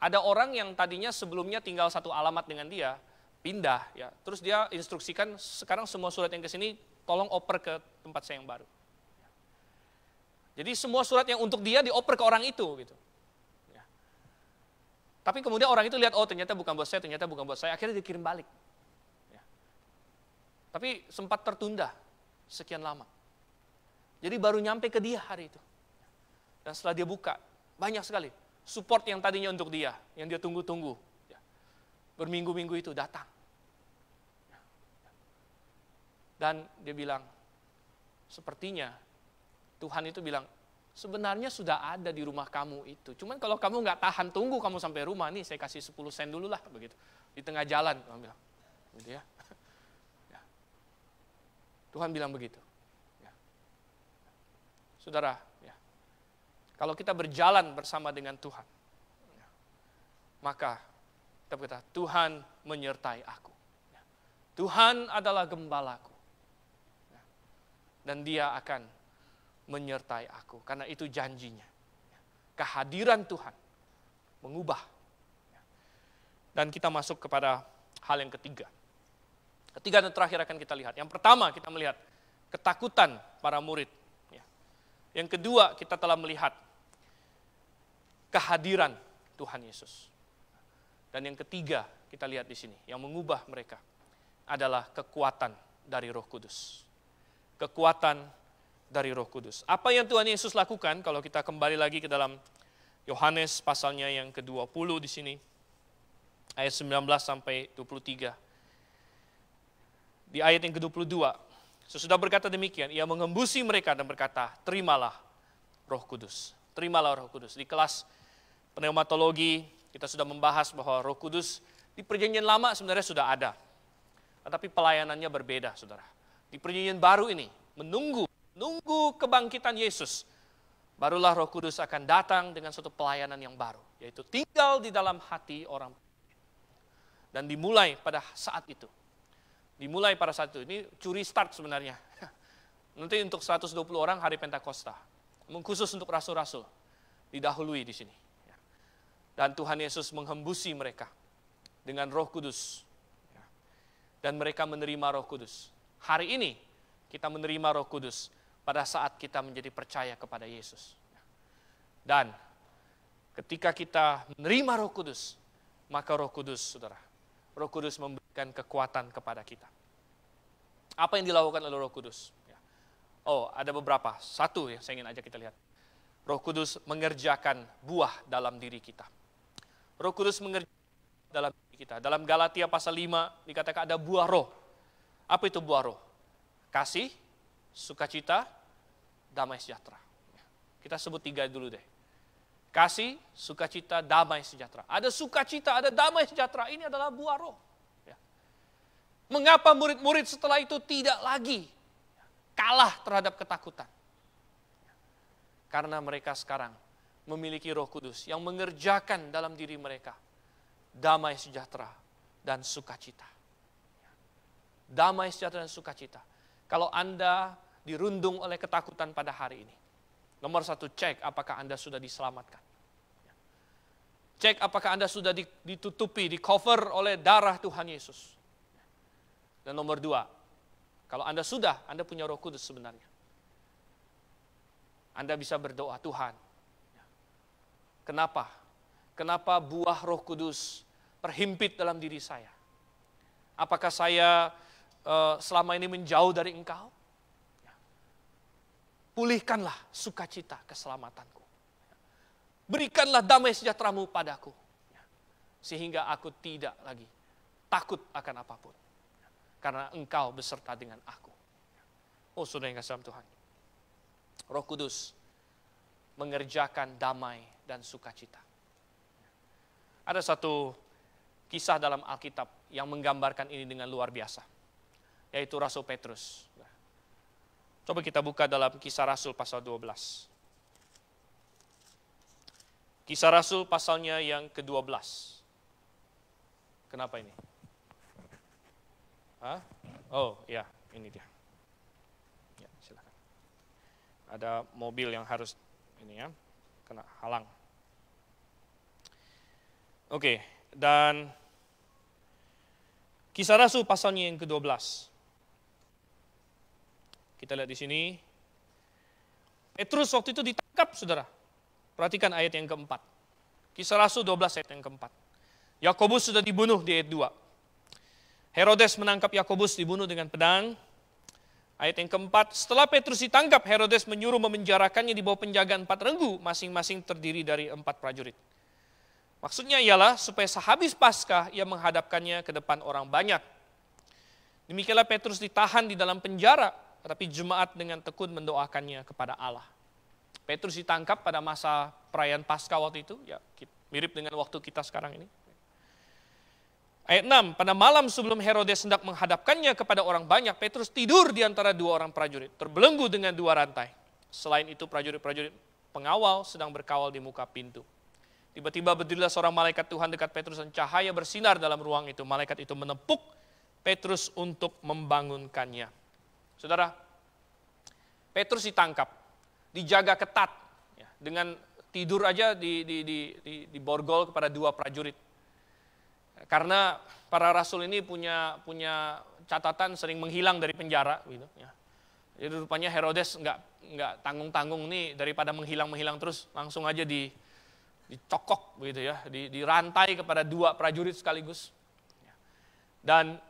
ada orang yang tadinya sebelumnya tinggal satu alamat dengan dia, pindah, ya, terus dia instruksikan sekarang semua surat yang ke sini tolong oper ke tempat saya yang baru. Jadi semua surat yang untuk dia dioper ke orang itu, gitu. Ya. Tapi kemudian orang itu lihat, oh ternyata bukan buat saya, akhirnya dikirim balik. Ya. Tapi sempat tertunda sekian lama. Jadi baru nyampe ke dia hari itu. Dan setelah dia buka, banyak sekali support yang tadinya untuk dia, yang dia tunggu-tunggu. Ya. Berminggu-minggu itu datang. Ya. Dan dia bilang, sepertinya Tuhan itu bilang, sebenarnya sudah ada di rumah kamu itu. Cuman kalau kamu nggak tahan, tunggu kamu sampai rumah, nih saya kasih 10 sen dulu lah, begitu. Di tengah jalan, Tuhan bilang. Gitu ya. Ya. Tuhan bilang begitu. Ya. Saudara, ya. Kalau kita berjalan bersama dengan Tuhan, ya, maka kita berkata, Tuhan menyertai aku. Ya. Tuhan adalah gembalaku. Ya. Dan dia akan menyertai aku, karena itu janjinya. Kehadiran Tuhan mengubah. Dan kita masuk kepada hal yang ketiga. Ketiga dan terakhir akan kita lihat. Yang pertama kita melihat ketakutan para murid. Yang kedua kita telah melihat kehadiran Tuhan Yesus. Dan yang ketiga kita lihat di sini, yang mengubah mereka adalah kekuatan dari Roh Kudus. Kekuatan dari Roh Kudus. Apa yang Tuhan Yesus lakukan, kalau kita kembali lagi ke dalam Yohanes pasalnya yang ke-20 di sini, ayat 19 sampai 23. Di ayat yang ke-22, sesudah berkata demikian, ia mengembusi mereka dan berkata, terimalah Roh Kudus. Terimalah Roh Kudus. Di kelas pneumatologi, kita sudah membahas bahwa Roh Kudus di perjanjian lama sebenarnya sudah ada. Tetapi pelayanannya berbeda, saudara. Di perjanjian baru ini, menunggu kebangkitan Yesus, barulah Roh Kudus akan datang dengan suatu pelayanan yang baru, yaitu tinggal di dalam hati orang. Dan dimulai pada saat itu. Ini curi start sebenarnya. Nanti untuk 120 orang hari Pentakosta, khusus untuk rasul-rasul, didahului di sini. Dan Tuhan Yesus menghembusi mereka dengan Roh Kudus. Dan mereka menerima Roh Kudus. Hari ini kita menerima Roh Kudus pada saat kita menjadi percaya kepada Yesus. Dan ketika kita menerima Roh Kudus, maka Roh Kudus, saudara, Roh Kudus memberikan kekuatan kepada kita. Apa yang dilakukan oleh Roh Kudus? Oh, ada beberapa. Satu yang saya ingin ajak kita lihat. Roh Kudus mengerjakan buah dalam diri kita. Roh Kudus mengerjakan dalam diri kita. Dalam Galatia pasal 5 dikatakan ada buah roh. Apa itu buah roh? Kasih, sukacita, damai sejahtera. Kita sebut 3 dulu deh. Kasih, sukacita, damai sejahtera. Ada sukacita, ada damai sejahtera. Ini adalah buah roh. Mengapa murid-murid setelah itu tidak lagi kalah terhadap ketakutan? Karena mereka sekarang memiliki Roh Kudus yang mengerjakan dalam diri mereka damai sejahtera dan sukacita. Damai sejahtera dan sukacita. Kalau Anda dirundung oleh ketakutan pada hari ini, nomor 1, cek apakah Anda sudah diselamatkan. Cek apakah Anda sudah ditutupi, di cover oleh darah Tuhan Yesus. Dan nomor 2, kalau Anda sudah, Anda punya Roh Kudus sebenarnya. Anda bisa berdoa, Tuhan, kenapa? Kenapa buah Roh Kudus terhimpit dalam diri saya? Apakah saya selama ini menjauh dari Engkau? Pulihkanlah sukacita keselamatanku. Berikanlah damai sejahtera-Mu padaku. Sehingga aku tidak lagi takut akan apapun. Karena Engkau beserta dengan aku. Oh, saudara yang kasih dalam Tuhan. Roh Kudus mengerjakan damai dan sukacita. Ada satu kisah dalam Alkitab yang menggambarkan ini dengan luar biasa. Yaitu Rasul Petrus. Coba kita buka dalam Kisah Rasul pasal 12. Kisah Rasul pasalnya yang ke-12. Kenapa ini? Hah? Oh, ya, ini dia. Ya, silakan.
ada mobil yang harus ini ya, kena halang. Oke, dan Kisah Rasul pasalnya yang ke-12. Kita lihat di sini. Petrus waktu itu ditangkap, saudara. Perhatikan ayat yang keempat. Kisah Rasul 12 ayat yang keempat. Yakobus sudah dibunuh di ayat 2. Herodes menangkap Yakobus, dibunuh dengan pedang. Ayat yang keempat, setelah Petrus ditangkap, Herodes menyuruh memenjarakannya di bawah penjagaan 4 regu, masing-masing terdiri dari 4 prajurit. Maksudnya ialah supaya sehabis Paskah ia menghadapkannya ke depan orang banyak. Demikianlah Petrus ditahan di dalam penjara, tetapi jemaat dengan tekun mendoakannya kepada Allah. Petrus ditangkap pada masa perayaan Paskah waktu itu, ya mirip dengan waktu kita sekarang ini. Ayat 6, pada malam sebelum Herodes hendak menghadapkannya kepada orang banyak, Petrus tidur di antara 2 orang prajurit, terbelenggu dengan 2 rantai. Selain itu prajurit-prajurit pengawal sedang berkawal di muka pintu. Tiba-tiba berdirilah seorang malaikat Tuhan dekat Petrus dan cahaya bersinar dalam ruang itu. Malaikat itu menepuk Petrus untuk membangunkannya. Saudara, Petrus ditangkap, dijaga ketat, ya, dengan tidur aja di borgol kepada 2 prajurit. Karena para rasul ini punya catatan sering menghilang dari penjara, gitu. Ya. Jadi rupanya Herodes nggak tanggung-tanggung nih, daripada menghilang terus langsung aja dicokok begitu ya, dirantai kepada 2 prajurit sekaligus. Dan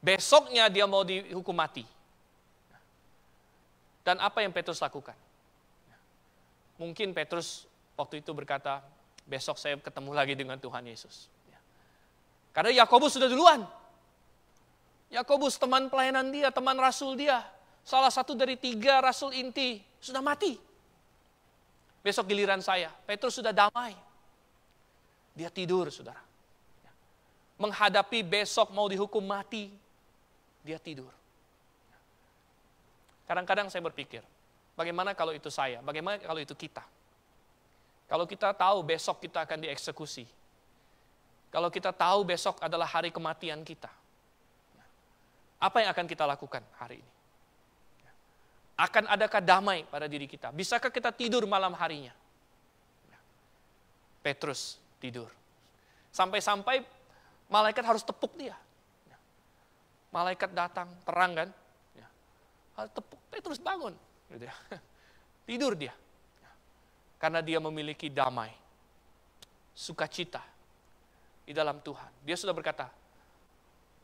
besoknya dia mau dihukum mati. Dan apa yang Petrus lakukan? Mungkin Petrus waktu itu berkata, besok saya ketemu lagi dengan Tuhan Yesus. Karena Yakobus sudah duluan. Yakobus teman pelayanan dia, teman rasul dia. Salah satu dari 3 rasul inti sudah mati. Besok giliran saya, Petrus sudah damai. Dia tidur, saudara. Menghadapi besok mau dihukum mati, dia tidur. Kadang-kadang saya berpikir, bagaimana kalau itu saya, bagaimana kalau itu kita? Kalau kita tahu besok kita akan dieksekusi, kalau kita tahu besok adalah hari kematian kita, apa yang akan kita lakukan hari ini? Akan adakah damai pada diri kita? Bisakah kita tidur malam harinya? Petrus tidur. Sampai-sampai malaikat harus tepuk dia. Malaikat datang, terang kan? Harus tepuk, Petrus bangun. Gitu ya. Tidur dia. Karena dia memiliki damai, sukacita di dalam Tuhan. Dia sudah berkata,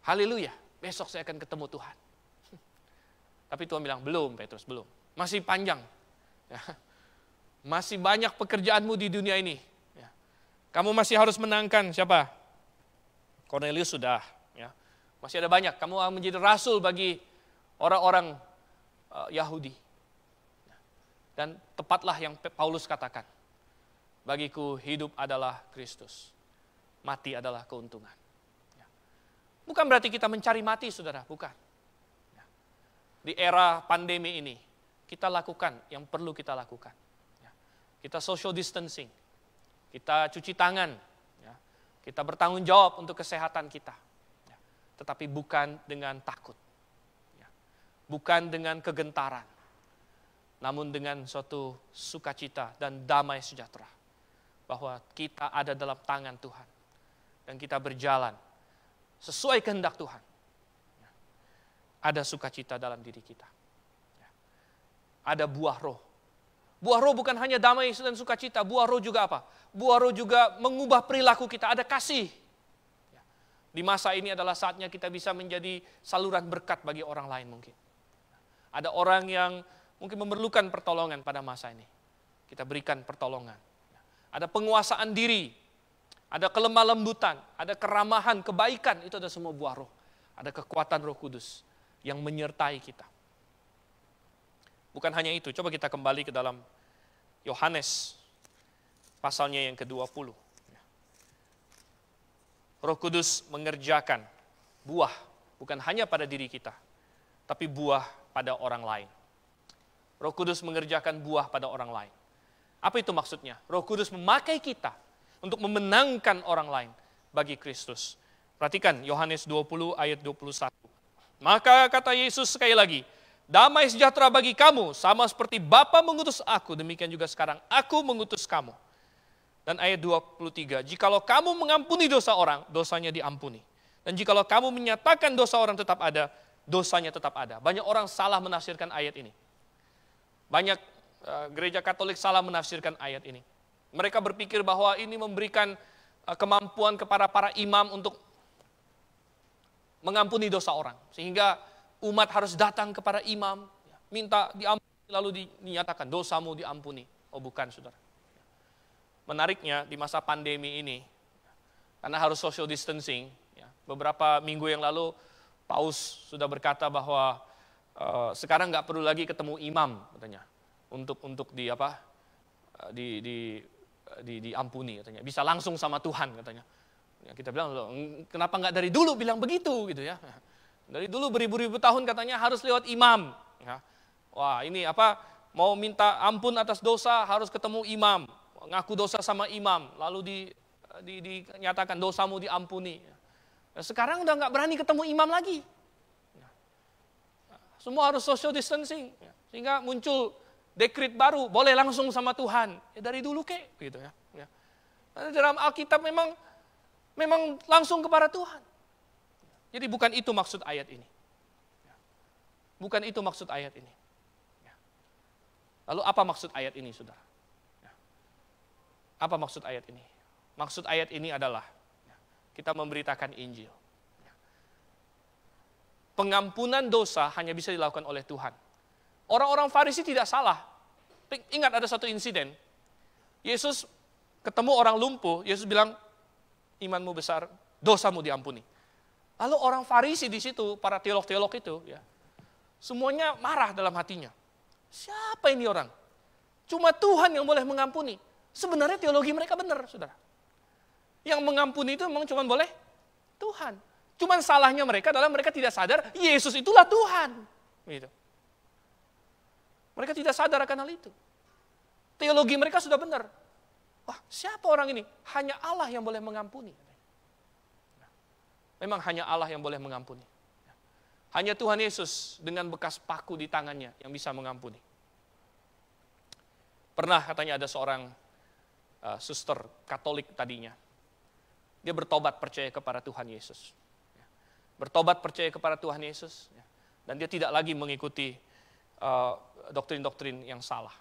haleluya, besok saya akan ketemu Tuhan. Tapi Tuhan bilang, belum Petrus, belum. Masih panjang. Ya. Masih banyak pekerjaanmu di dunia ini. Ya. Kamu masih harus menangkan siapa? Cornelius sudah. Ya. Masih ada banyak. Kamu akan menjadi rasul bagi orang-orang Yahudi. Ya. Dan tepatlah yang Paulus katakan. Bagiku hidup adalah Kristus. Mati adalah keuntungan. Ya. Bukan berarti kita mencari mati, saudara. Bukan. Di era pandemi ini, kita lakukan yang perlu kita lakukan. Kita social distancing, kita cuci tangan, kita bertanggung jawab untuk kesehatan kita. Tetapi bukan dengan takut, bukan dengan kegentaran, namun dengan suatu sukacita dan damai sejahtera. Bahwa kita ada dalam tangan Tuhan, dan kita berjalan sesuai kehendak Tuhan. Ada sukacita dalam diri kita. Ada buah roh. Buah roh bukan hanya damai dan sukacita. Buah roh juga apa? Buah roh juga mengubah perilaku kita. Ada kasih. Di masa ini adalah saatnya kita bisa menjadi saluran berkat bagi orang lain mungkin. Ada orang yang mungkin memerlukan pertolongan pada masa ini. Kita berikan pertolongan. Ada penguasaan diri. Ada kelemah lembutan. Ada keramahan, kebaikan. Itu ada semua buah roh. Ada kekuatan Roh Kudus yang menyertai kita. Bukan hanya itu, coba kita kembali ke dalam Yohanes pasalnya yang ke-20. Roh Kudus mengerjakan buah, bukan hanya pada diri kita, tapi buah pada orang lain. Roh Kudus mengerjakan buah pada orang lain. Apa itu maksudnya? Roh Kudus memakai kita untuk memenangkan orang lain bagi Kristus. Perhatikan Yohanes 20 ayat 21. Maka kata Yesus sekali lagi, Damai sejahtera bagi kamu, sama seperti Bapa mengutus aku, demikian juga sekarang aku mengutus kamu. Dan ayat 23, jikalau kamu mengampuni dosa orang, dosanya diampuni. Dan jikalau kamu menyatakan dosa orang tetap ada, dosanya tetap ada. Banyak orang salah menafsirkan ayat ini. Banyak gereja Katolik salah menafsirkan ayat ini. Mereka berpikir bahwa ini memberikan kemampuan kepada para imam untuk mengampuni dosa orang. Sehingga umat harus datang kepada imam, minta diampuni, lalu dinyatakan dosamu diampuni. Oh bukan, saudara. Menariknya di masa pandemi ini, karena harus social distancing, beberapa minggu yang lalu Paus sudah berkata bahwa sekarang nggak perlu lagi ketemu imam, katanya, untuk diampuni, katanya. Bisa langsung sama Tuhan, katanya. Ya, kita bilang, kenapa nggak dari dulu bilang begitu, gitu ya? Dari dulu beribu-ribu tahun katanya harus lewat imam. Ya. Wah ini mau minta ampun atas dosa harus ketemu imam, ngaku dosa sama imam, lalu dinyatakan dosamu diampuni. Nah, sekarang udah nggak berani ketemu imam lagi. Semua harus social distancing, sehingga muncul dekret baru, boleh langsung sama Tuhan. Ya dari dulu gitu ya. Nah, dalam Alkitab memang langsung kepada Tuhan. Jadi bukan itu maksud ayat ini. Bukan itu maksud ayat ini. Lalu apa maksud ayat ini, saudara? Apa maksud ayat ini? Maksud ayat ini adalah kita memberitakan Injil. Pengampunan dosa hanya bisa dilakukan oleh Tuhan. Orang-orang Farisi tidak salah. Ingat ada satu insiden. Yesus ketemu orang lumpuh, Yesus bilang, imanmu besar, dosamu diampuni. Lalu orang Farisi di situ, para teolog-teolog itu, semuanya marah dalam hatinya. Siapa ini orang? Cuma Tuhan yang boleh mengampuni. Sebenarnya teologi mereka benar, saudara. Yang mengampuni itu memang cuma boleh Tuhan. Cuman salahnya mereka adalah mereka tidak sadar Yesus itulah Tuhan. Gitu. Mereka tidak sadar akan hal itu. Teologi mereka sudah benar. Wah, siapa orang ini? Hanya Allah yang boleh mengampuni. Memang hanya Allah yang boleh mengampuni. Hanya Tuhan Yesus dengan bekas paku di tangannya yang bisa mengampuni. Pernah katanya ada seorang suster Katolik tadinya. Dia bertobat percaya kepada Tuhan Yesus. Bertobat percaya kepada Tuhan Yesus. Dan dia tidak lagi mengikuti doktrin-doktrin yang salah.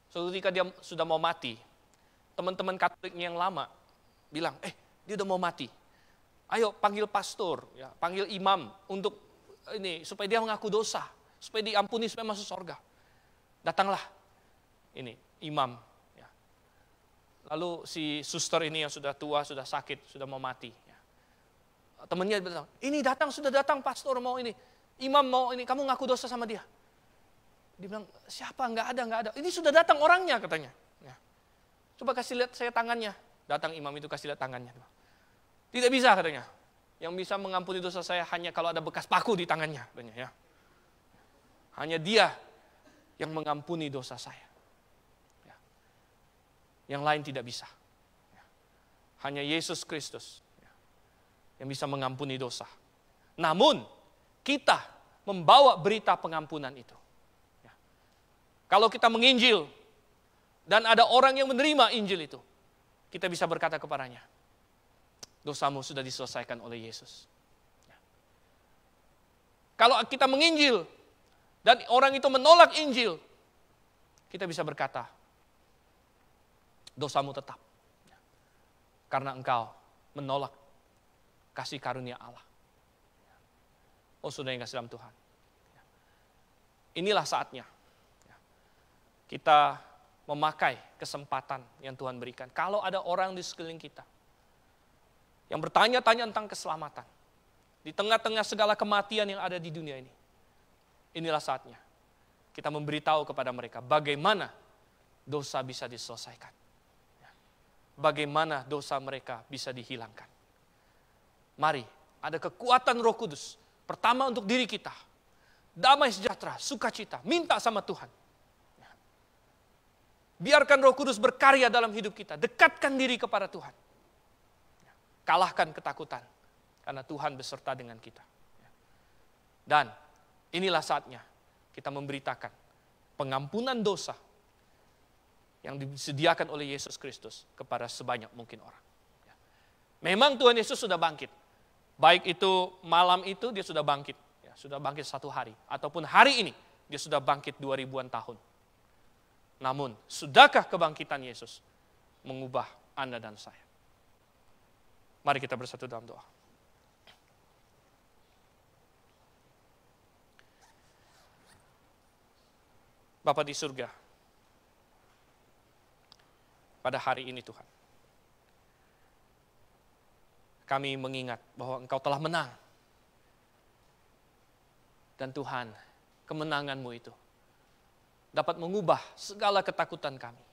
Suatu ketika dia sudah mau mati, teman-teman Katoliknya yang lama bilang, dia udah mau mati. Ayo panggil pastor, panggil imam untuk ini supaya dia mengaku dosa, supaya diampuni, supaya masuk surga. Datanglah ini imam. Lalu si suster ini yang sudah tua, sudah sakit, sudah mau mati. Temannya bilang, ini sudah datang pastor mau ini, imam mau ini, kamu ngaku dosa sama dia. Dia bilang, siapa? Nggak ada. Ini sudah datang orangnya katanya. Coba kasih lihat saya tangannya. Datang imam itu kasih lihat tangannya. Tidak bisa katanya. Yang bisa mengampuni dosa saya hanya kalau ada bekas paku di tangannya. Katanya, Hanya dia yang mengampuni dosa saya. Yang lain tidak bisa. Hanya Yesus Kristus yang bisa mengampuni dosa. Namun kita membawa berita pengampunan itu. Kalau kita menginjil dan ada orang yang menerima Injil itu, kita bisa berkata kepadanya, dosamu sudah diselesaikan oleh Yesus. Kalau kita menginjil dan orang itu menolak Injil, kita bisa berkata, dosamu tetap. Karena engkau menolak kasih karunia Allah. Oh saudara yang kasih dalam Tuhan. Inilah saatnya kita memakai kesempatan yang Tuhan berikan. Kalau ada orang di sekeliling kita yang bertanya-tanya tentang keselamatan, di tengah-tengah segala kematian yang ada di dunia ini, inilah saatnya kita memberitahu kepada mereka bagaimana dosa bisa diselesaikan. Bagaimana dosa mereka bisa dihilangkan. Mari, ada kekuatan Roh Kudus. Pertama untuk diri kita. Damai sejahtera, sukacita, minta sama Tuhan. Biarkan Roh Kudus berkarya dalam hidup kita. Dekatkan diri kepada Tuhan. Kalahkan ketakutan. Karena Tuhan beserta dengan kita. Dan inilah saatnya kita memberitakan pengampunan dosa yang disediakan oleh Yesus Kristus kepada sebanyak mungkin orang. Memang Tuhan Yesus sudah bangkit. Baik itu malam itu dia sudah bangkit. Sudah bangkit 1 hari. Ataupun hari ini dia sudah bangkit 2000-an tahun. Namun, sudahkah kebangkitan Yesus mengubah Anda dan saya? Mari kita bersatu dalam doa. Bapa di surga, pada hari ini Tuhan, kami mengingat bahwa Engkau telah menang. Dan Tuhan, kemenangan-Mu itu dapat mengubah segala ketakutan kami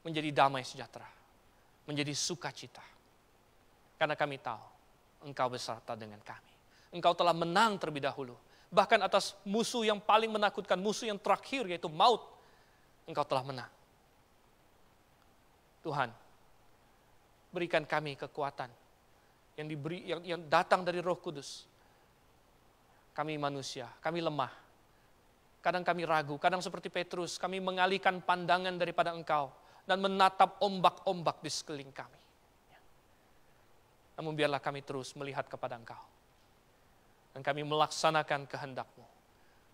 menjadi damai sejahtera, menjadi sukacita. Karena kami tahu Engkau beserta dengan kami. Engkau telah menang terlebih dahulu. Bahkan atas musuh yang paling menakutkan, musuh yang terakhir yaitu maut, Engkau telah menang. Tuhan, berikan kami kekuatan yang datang dari Roh Kudus. Kami manusia, kami lemah. Kadang kami ragu, kadang seperti Petrus, kami mengalihkan pandangan daripada Engkau dan menatap ombak-ombak di sekeliling kami. Namun biarlah kami terus melihat kepada Engkau. Dan kami melaksanakan kehendak-Mu.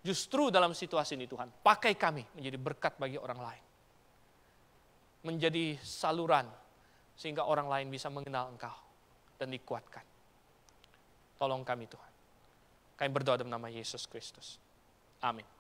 Justru dalam situasi ini Tuhan, pakai kami menjadi berkat bagi orang lain. Menjadi saluran sehingga orang lain bisa mengenal Engkau dan dikuatkan. Tolong kami Tuhan. Kami berdoa dalam nama Yesus Kristus. Amin.